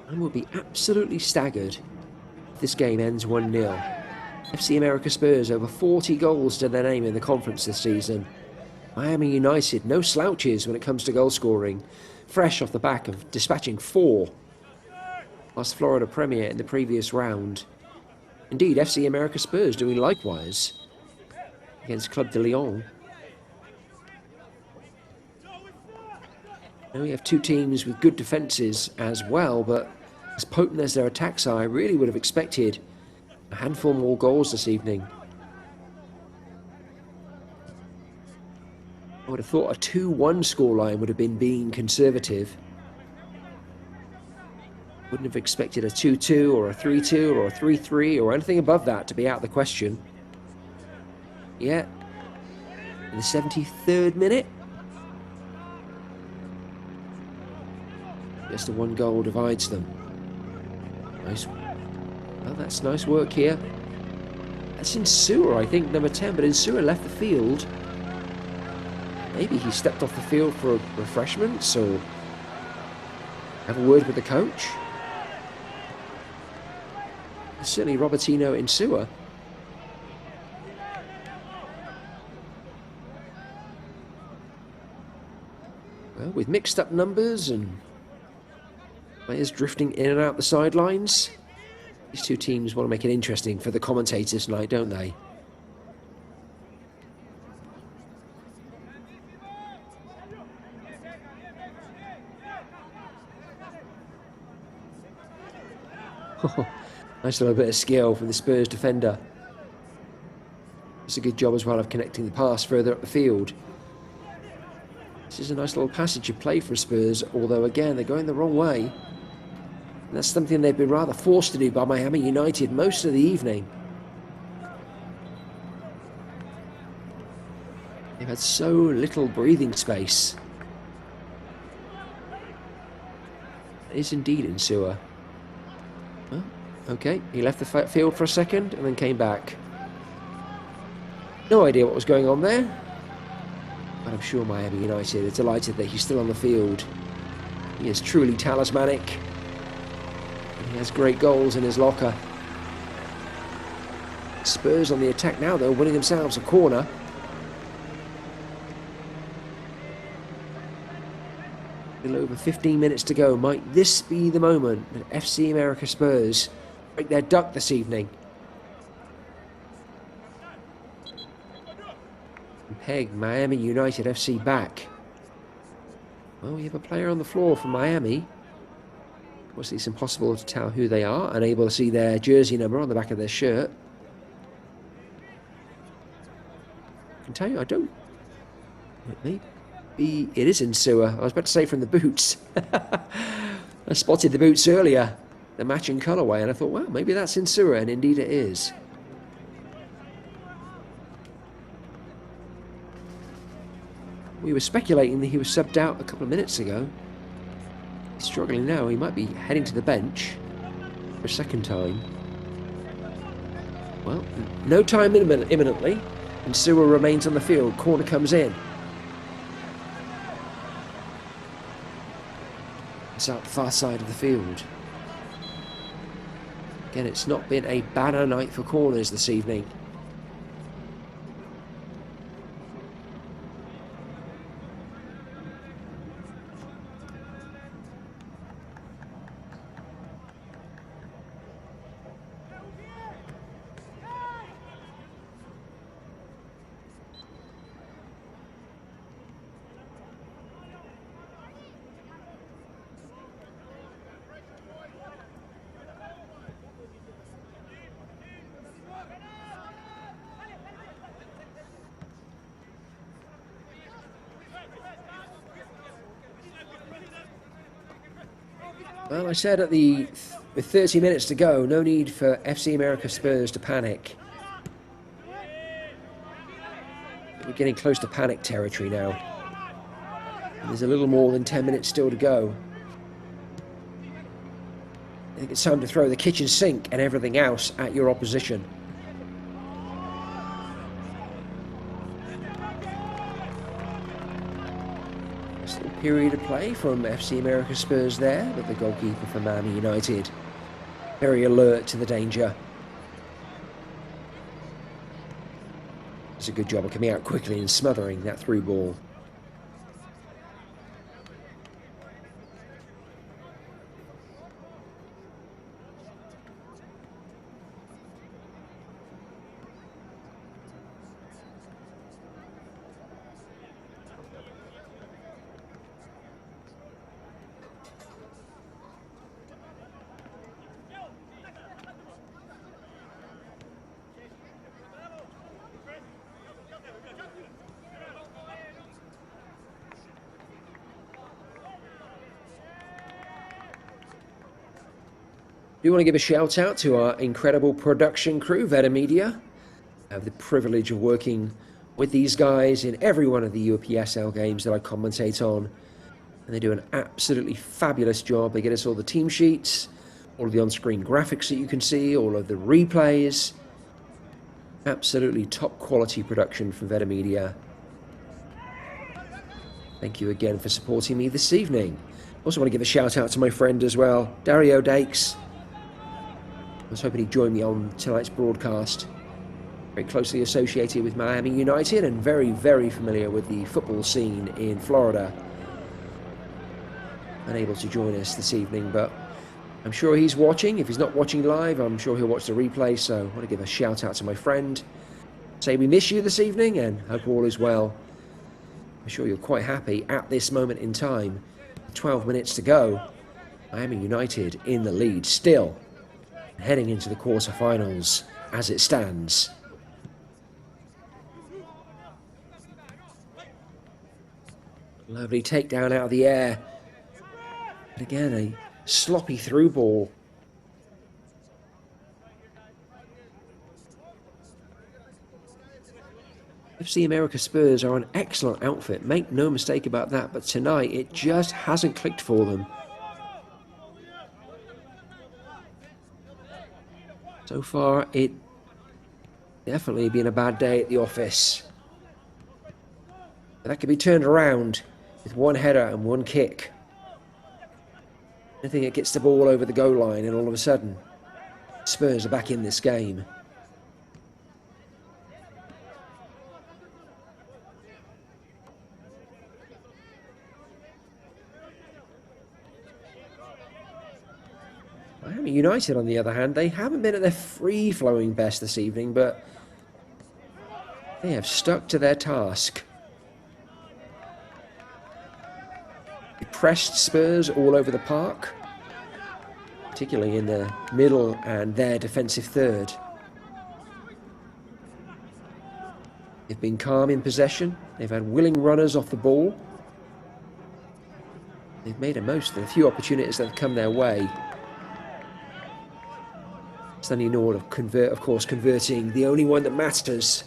And will be absolutely staggered if this game ends 1-0. FC America Spurs over 40 goals to their name in the conference this season. Miami United, no slouches when it comes to goal scoring. Fresh off the back of dispatching 4 last Florida Premier in the previous round. Indeed, FC America Spurs doing likewise against Club de Lyon. Now we have two teams with good defences as well, but as potent as their attacks are, I really would have expected a handful more goals this evening. I would have thought a 2-1 scoreline would have been being conservative. Wouldn't have expected a 2-2 or a 3-2 or a 3-3 or anything above that to be out of the question. Yet, in the 73rd minute, just the 1 goal divides them. Nice. Well, that's nice work here. That's Insua, I think, number 10, but Insua left the field. Maybe he stepped off the field for refreshments or have a word with the coach. Certainly Robertino Insua with mixed up numbers and players drifting in and out the sidelines, these two teams want to make it interesting for the commentators tonight, don't they? Nice little bit of skill from the Spurs defender. It's a good job as well of connecting the pass further up the field. This is a nice little passage of play for Spurs, although again they're going the wrong way. And that's something they've been rather forced to do by Miami United most of the evening. They've had so little breathing space. It is indeed Insua. Well, okay, he left the field for a second and then came back. No idea what was going on there, but I'm sure Miami United are delighted that he's still on the field. He is truly talismanic, and he has great goals in his locker. Spurs on the attack now, though, winning themselves a corner. A little over 15 minutes to go. Might this be the moment that FC America Spurs break their duck this evening? Peg Miami United FC back. Well, we have a player on the floor from Miami. Of course, it's impossible to tell who they are, unable to see their jersey number on the back of their shirt. I can tell you, I don't. Maybe it is Insua. I was about to say from the boots. I spotted the boots earlier, the matching colourway, and I thought, well, maybe that's Insua, and indeed it is. We were speculating that he was subbed out a couple of minutes ago. He's struggling now. He might be heading to the bench for a second time. Well, no time imminently. And Insua remains on the field. Corner comes in. It's out the far side of the field. Again, it's not been a banner night for corners this evening. Well, I said with 30 minutes to go, no need for FC America Spurs to panic. We're getting close to panic territory now. And there's a little more than 10 minutes still to go. I think it's time to throw the kitchen sink and everything else at your opposition. Period of play from FC America Spurs there, but the goalkeeper for Miami United very alert to the danger. Does a good job of coming out quickly and smothering that through ball. I do want to give a shout out to our incredible production crew, Veta Media. I have the privilege of working with these guys in every one of the UPSL games that I commentate on. And they do an absolutely fabulous job. They get us all the team sheets, all of the on-screen graphics that you can see, all of the replays. Absolutely top quality production from Veta Media. Thank you again for supporting me this evening. Also want to give a shout out to my friend as well, Dario Dakes. I was hoping he'd join me on tonight's broadcast. Very closely associated with Miami United and very, very familiar with the football scene in Florida. unable to join us this evening, but I'm sure he's watching. If he's not watching live, I'm sure he'll watch the replay. So I want to give a shout out to my friend. Say we miss you this evening and hope all is well. I'm sure you're quite happy at this moment in time. 12 minutes to go. Miami United in the lead still, heading into the quarterfinals as it stands. Lovely takedown out of the air. And again, a sloppy through ball. FC America Spurs are an excellent outfit, make no mistake about that, but tonight it just hasn't clicked for them. So far, it definitely been a bad day at the office. But that could be turned around with one header and one kick. I think it gets the ball over the goal line and all of a sudden, Spurs are back in this game. Miami United, on the other hand, they haven't been at their free-flowing best this evening, but they have stuck to their task. They pressed Spurs all over the park, particularly in the middle and their defensive third. They've been calm in possession. They've had willing runners off the ball. They've made a most of the few opportunities that have come their way. Stanley Nord, of course, converting the only one that matters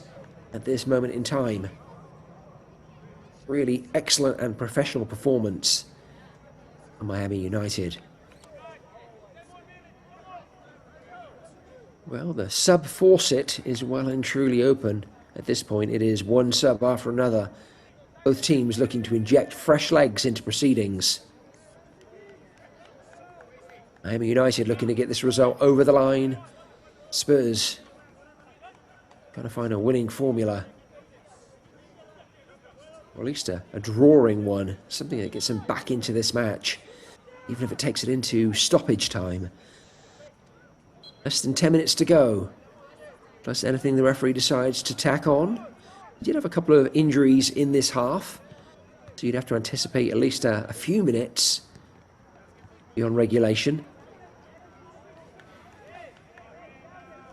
at this moment in time. Really excellent and professional performance from Miami United. Well, the sub faucet is well and truly open. At this point, it is one sub after another. Both teams looking to inject fresh legs into proceedings. Miami United looking to get this result over the line. Spurs got to find a winning formula. Or at least a drawing one. Something that gets them back into this match. Even if it takes it into stoppage time. Less than 10 minutes to go. Plus anything the referee decides to tack on. He did have a couple of injuries in this half. So you'd have to anticipate at least a few minutes beyond regulation.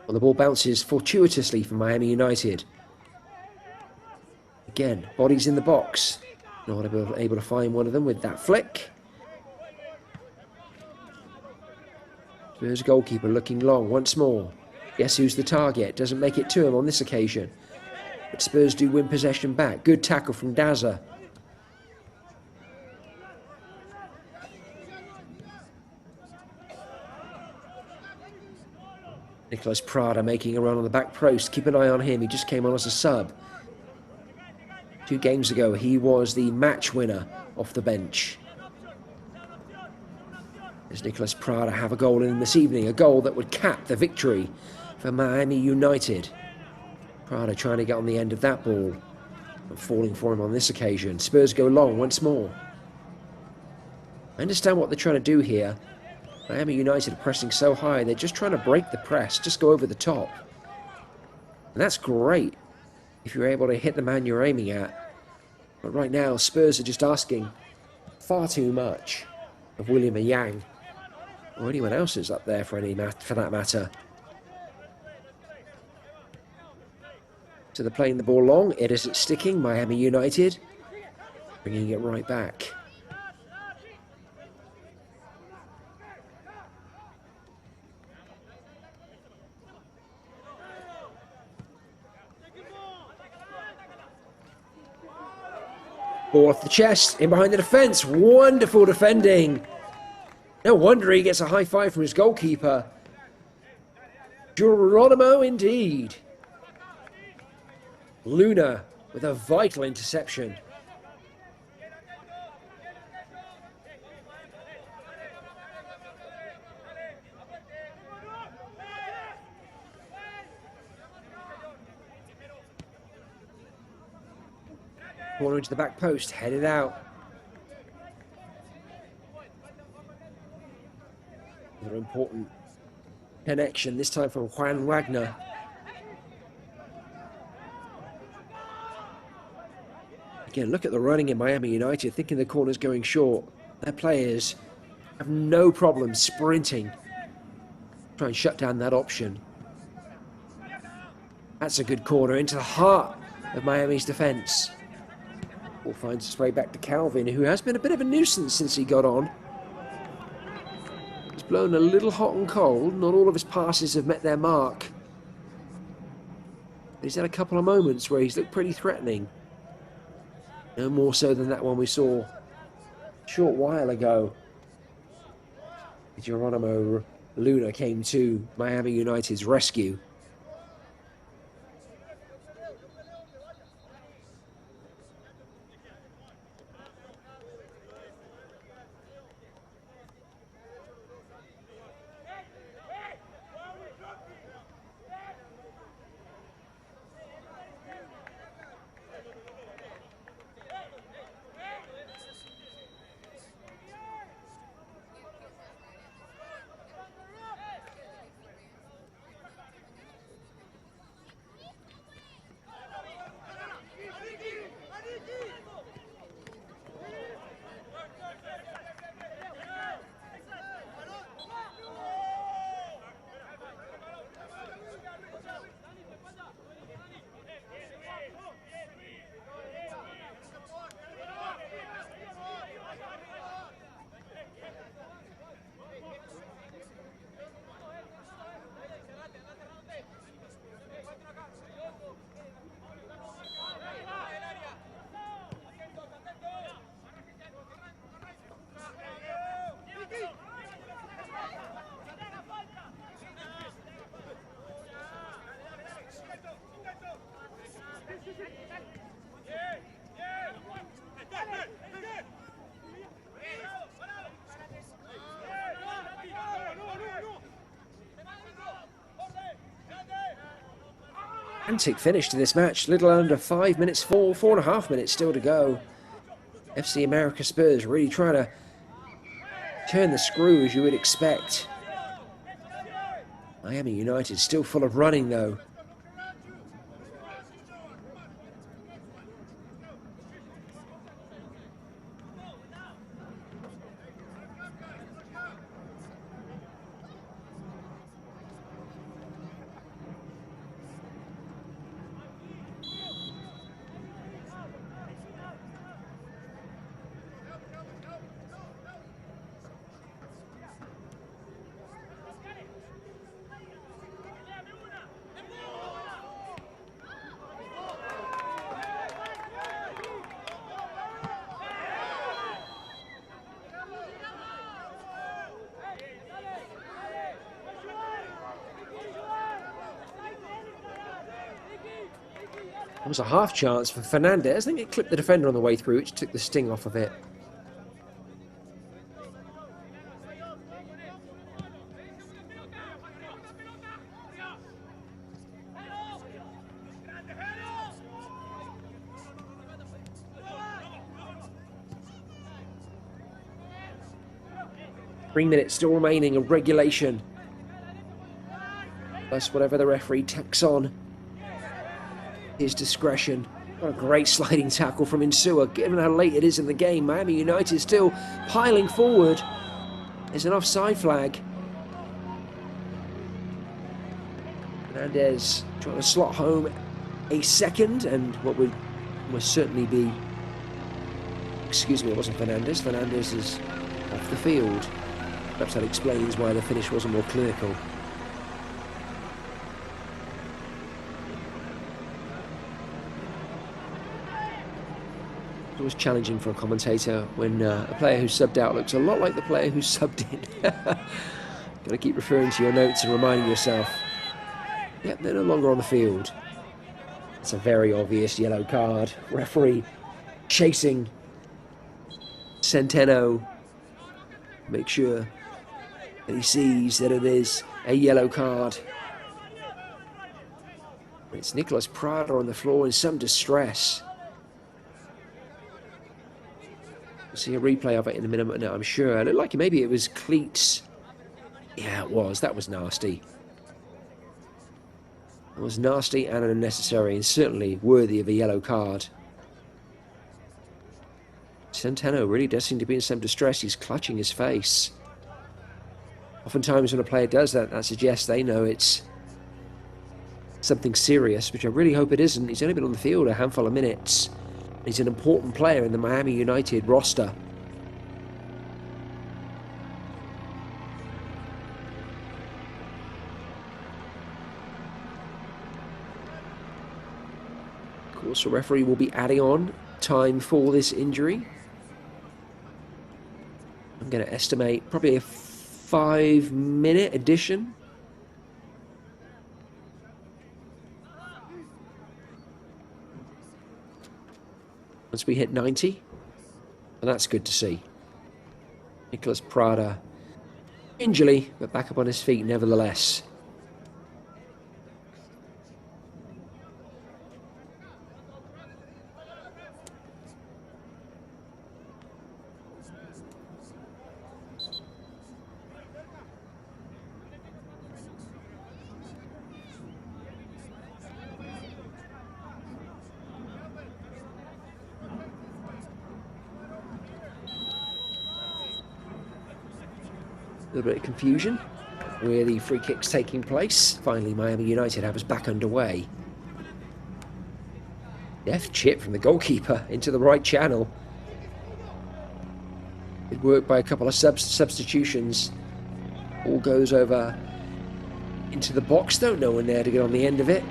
Well, the ball bounces fortuitously from Miami United. Again, bodies in the box. Not able to find one of them with that flick. Spurs goalkeeper looking long once more. Guess who's the target? Doesn't make it to him on this occasion. But Spurs do win possession back. Good tackle from Daza. Nicolas Prada making a run on the back post. Keep an eye on him. He just came on as a sub. 2 games ago, he was the match winner off the bench. Does Nicolas Prada have a goal in this evening? A goal that would cap the victory for Miami United. Prada trying to get on the end of that ball, but falling for him on this occasion. Spurs go long once more. I understand what they're trying to do here. Miami United are pressing so high, they're just trying to break the press, just go over the top. And that's great if you're able to hit the man you're aiming at. But right now, Spurs are just asking far too much of William Yang, or anyone else who's up there for that matter. So they're playing the ball long. It isn't sticking. Miami United bringing it right back. Ball off the chest, in behind the defence. Wonderful defending. No wonder he gets a high five from his goalkeeper. Geronimo indeed. Luna with a vital interception. Corner into the back post, headed out. important connection, this time from Juan Wagner. Again, look at the running in Miami United, thinking the corner's going short. Their players have no problem sprinting. Try and shut down that option. That's a good corner into the heart of Miami's defence. Ball finds its way back to Calvin, who has been a bit of a nuisance since he got on. He's blown a little hot and cold. Not all of his passes have met their mark. But he's had a couple of moments where he's looked pretty threatening. No more so than that one we saw a short while ago. Geronimo Luna came to Miami United's rescue. Fantastic finish to this match. Little under 5 minutes, 4.5 minutes still to go. FC America Spurs really trying to turn the screw, as you would expect. Miami United still full of running though. It was a half chance for Fernandez. I think it clipped the defender on the way through, which took the sting off of it. Three minutes still remaining of regulation. Plus whatever the referee tacks on. His discretion. What a great sliding tackle from Insua, given how late it is in the game. Miami United still piling forward. There's an offside flag. Fernandez trying to slot home a second, and what would certainly be... Excuse me, it wasn't Fernandez. Fernandez is off the field. Perhaps that explains why the finish wasn't more clinical. It was challenging for a commentator when a player who subbed out looks a lot like the player who subbed in. Got to keep referring to your notes and reminding yourself, yep, they're no longer on the field. It's a very obvious yellow card. Referee chasing Centeno. Make sure that he sees that it is a yellow card. It's Nicolas Prada on the floor in some distress. We'll see a replay of it in a minute now, I'm sure. It looked like maybe it was cleats Yeah, it was. That was nasty. It was nasty and unnecessary, and certainly worthy of a yellow card. Centeno really does seem to be in some distress. He's clutching his face. Oftentimes when a player does that, that suggests they know it's something serious, which I really hope it isn't. He's only been on the field a handful of minutes. He's an important player in the Miami United roster. Of course, the referee will be adding on time for this injury. I'm going to estimate probably a 5-minute addition. Once we hit 90, and that's good to see. Nicholas Prada, injury, but back up on his feet nevertheless. A little bit of confusion where the free kick's taking place. Finally, Miami United have us back underway. Deft chip from the goalkeeper into the right channel. It worked by a couple of substitutions. All goes over into the box. Don't know when there to get on the end of it.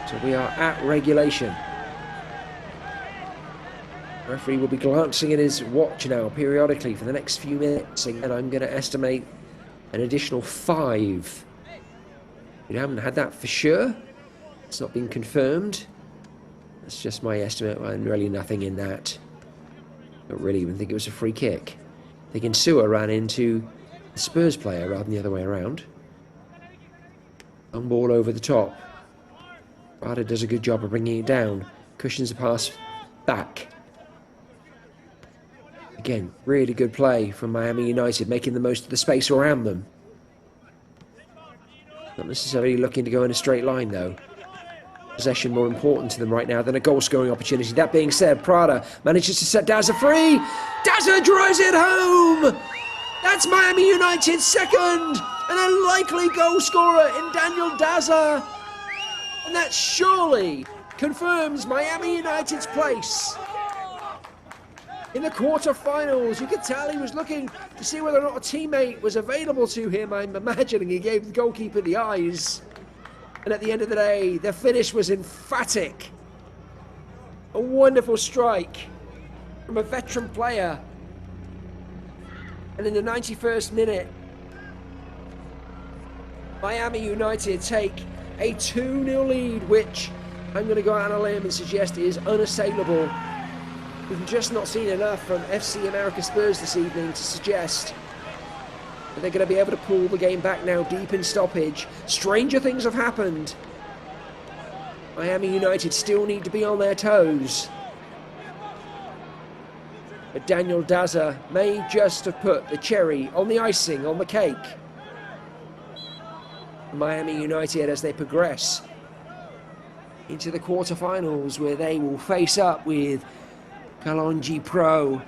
So we are at regulation. The referee will be glancing at his watch now periodically for the next few minutes, and I'm going to estimate an additional 5. We haven't had that for sure. It's not been confirmed. That's just my estimate, and really nothing in that. I don't really even think it was a free kick. I think Insua ran into the Spurs player rather than the other way around. Long ball over the top. Rada does a good job of bringing it down. Cushions the pass back. Again, really good play from Miami United, making the most of the space around them. Not necessarily looking to go in a straight line, though. Possession more important to them right now than a goal-scoring opportunity. That being said, Prada manages to set Daza free. Daza drives it home! That's Miami United's second, and a likely goal scorer in Daniel Daza. And that surely confirms Miami United's place in the quarter-finals. You could tell he was looking to see whether or not a teammate was available to him. I'm imagining he gave the goalkeeper the eyes. And at the end of the day, the finish was emphatic. A wonderful strike from a veteran player. And in the 91st minute, Miami United take a 2-0 lead, which I'm going to go out on a limb and suggest is unassailable. We've just not seen enough from FC America Spurs this evening to suggest that they're going to be able to pull the game back now deep in stoppage. Stranger things have happened. Miami United still need to be on their toes. But Daniel Daza may just have put the cherry on the icing on the cake. Miami United as they progress into the quarterfinals, where they will face up with Kalonji Pro.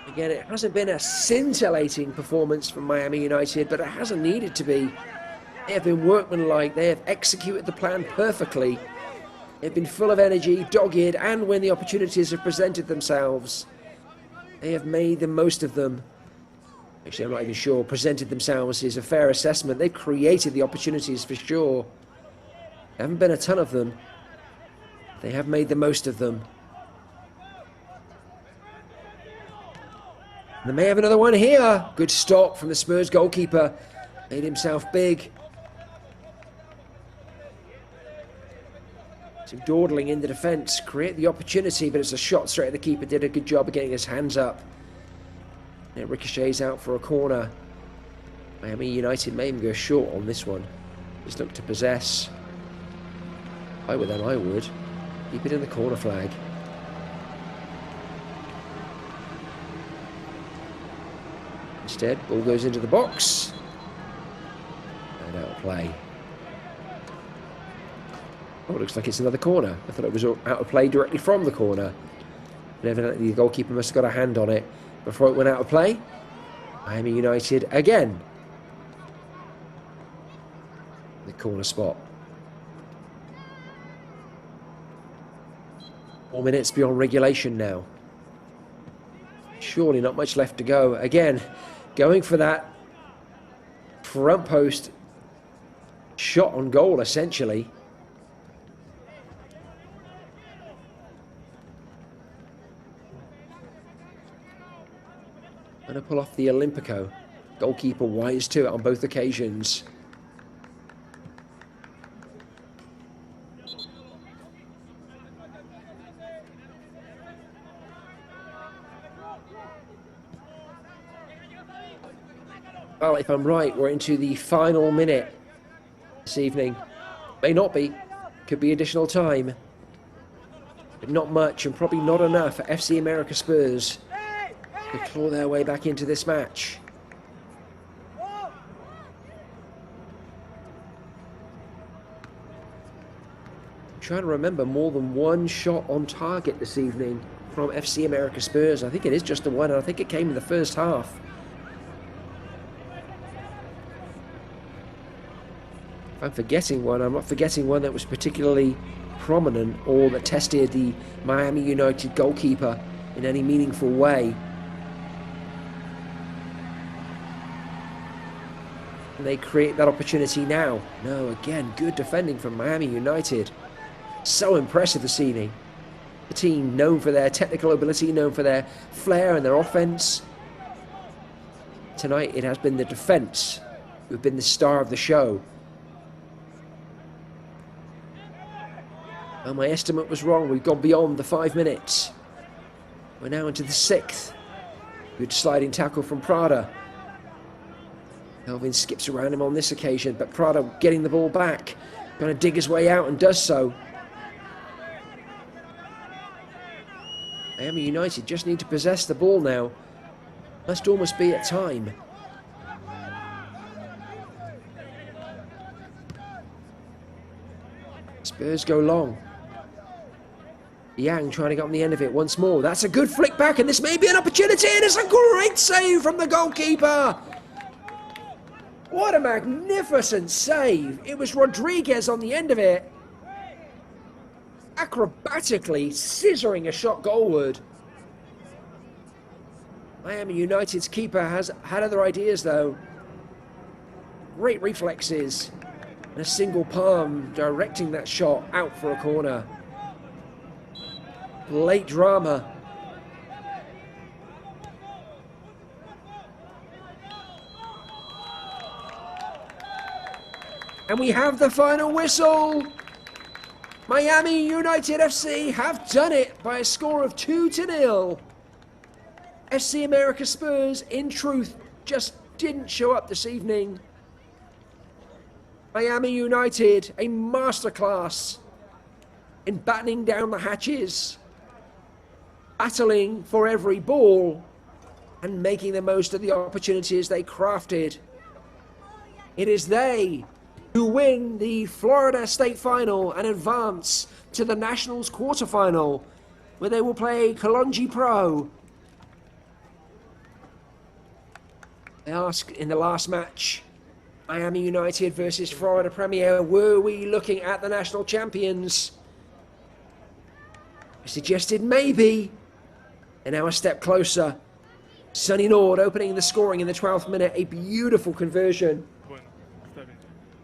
Again, it hasn't been a scintillating performance from Miami United, but it hasn't needed to be. They have been workmanlike. They have executed the plan perfectly. They've been full of energy, dogged, and when the opportunities have presented themselves, they have made the most of them. Actually, I'm not even sure presented themselves is a fair assessment. They've created the opportunities for sure. There haven't been a ton of them. They have made the most of them. And they may have another one here. Good stop from the Spurs goalkeeper. Made himself big. So dawdling in the defence, create the opportunity, but it's a shot straight at the keeper. Did a good job of getting his hands up. It ricochets out for a corner. Miami United may even go short on this one. Just look to possess. If I were them, I would. Keep it in the corner flag. Instead, ball goes into the box. And out of play. Oh, it looks like it's another corner. I thought it was out of play directly from the corner. And evidently the goalkeeper must have got a hand on it before it went out of play. Miami United again. The corner spot. 4 minutes beyond regulation now. Surely not much left to go. Again, going for that front post shot on goal, essentially. Going to pull off the Olympico. Goalkeeper wise to it on both occasions. Well, if I'm right, we're into the final minute this evening. May not be. Could be additional time. But not much, and probably not enough for FC America Spurs to claw their way back into this match. I'm trying to remember more than one shot on target this evening from FC America Spurs. I think it is just the one, and I think it came in the first half. If I'm forgetting one, I'm not forgetting one that was particularly prominent or that tested the Miami United goalkeeper in any meaningful way. And they create that opportunity now. No, again, good defending from Miami United. So impressive this evening. The team known for their technical ability, known for their flair and their offense. Tonight it has been the defense who've been the star of the show. Well, my estimate was wrong. We've gone beyond the 5 minutes. We're now into the 6th. Good sliding tackle from Prada. Melvin skips around him on this occasion, but Prada getting the ball back. Going to dig his way out and does so. Miami United just need to possess the ball now. Must almost be at time. Spurs go long. Yang trying to get on the end of it once more. That's a good flick back, and this may be an opportunity, and it's a great save from the goalkeeper. What a magnificent save. It was Rodriguez on the end of it. Acrobatically scissoring a shot goalward. Miami United's keeper has had other ideas though. Great reflexes. And a single palm directing that shot out for a corner. Late drama. And we have the final whistle. Miami United FC have done it by a score of 2-0. FC America Spurs, in truth, just didn't show up this evening. Miami United, a masterclass in battening down the hatches, battling for every ball, and making the most of the opportunities they crafted. It is they who win the Florida State Final and advance to the Nationals quarterfinal, where they will play Kalonji Pro. They ask in the last match, Miami United versus Florida Premier, were we looking at the national champions? I suggested maybe. And now a step closer. Sonny Nord opening the scoring in the 12th minute. A beautiful conversion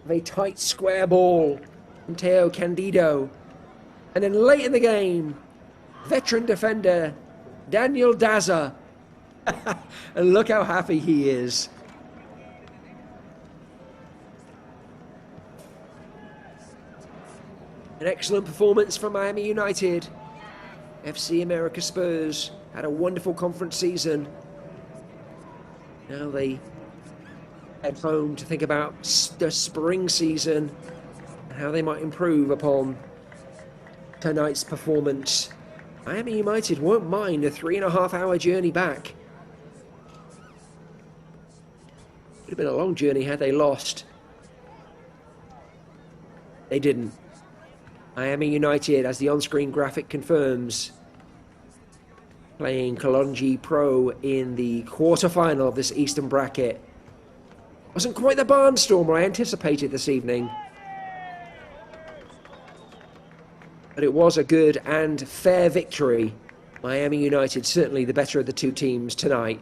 of a tight square ball from Teo Candido. And then late in the game, veteran defender Daniel Daza. And look how happy he is. An excellent performance from Miami United. FC America Spurs had a wonderful conference season. Now they At home to think about the spring season and how they might improve upon tonight's performance. Miami United won't mind a 3.5-hour journey back. Would have been a long journey had they lost. They didn't. Miami United, as the on-screen graphic confirms, playing Kalonji Pro in the quarter-final of this Eastern bracket. Wasn't quite the barnstormer I anticipated this evening. But it was a good and fair victory. Miami United certainly the better of the two teams tonight.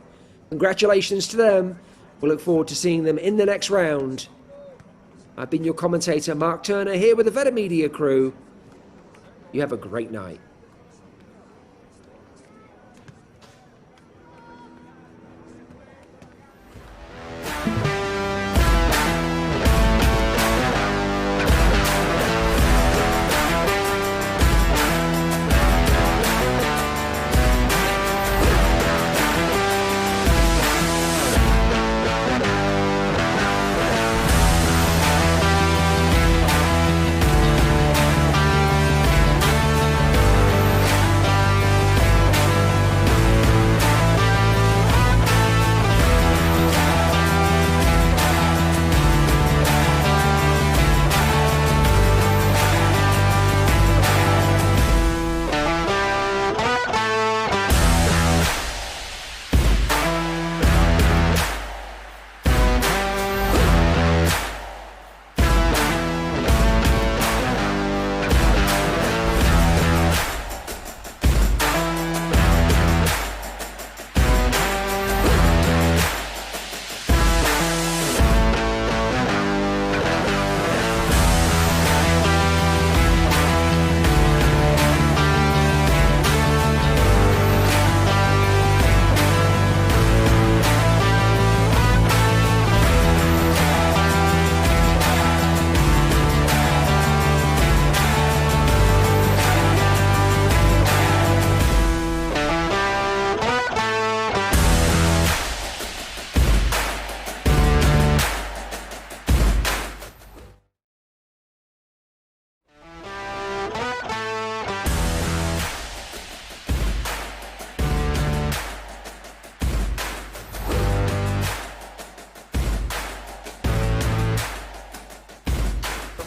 Congratulations to them. We'll look forward to seeing them in the next round. I've been your commentator, Mark Turner, here with the Veta Media crew. You have a great night.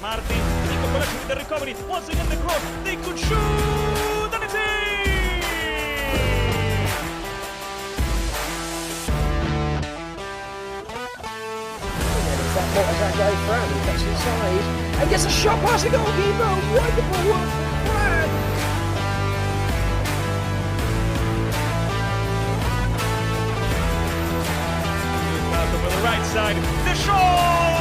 Martin, Nico Colasci with the recovery, once again the cross, they could shoot, and it's in! That guy Fran, he gets inside and gets a shot past the goalkeeper. Wonderful work from Fran. Malcolm on the right side, the shot!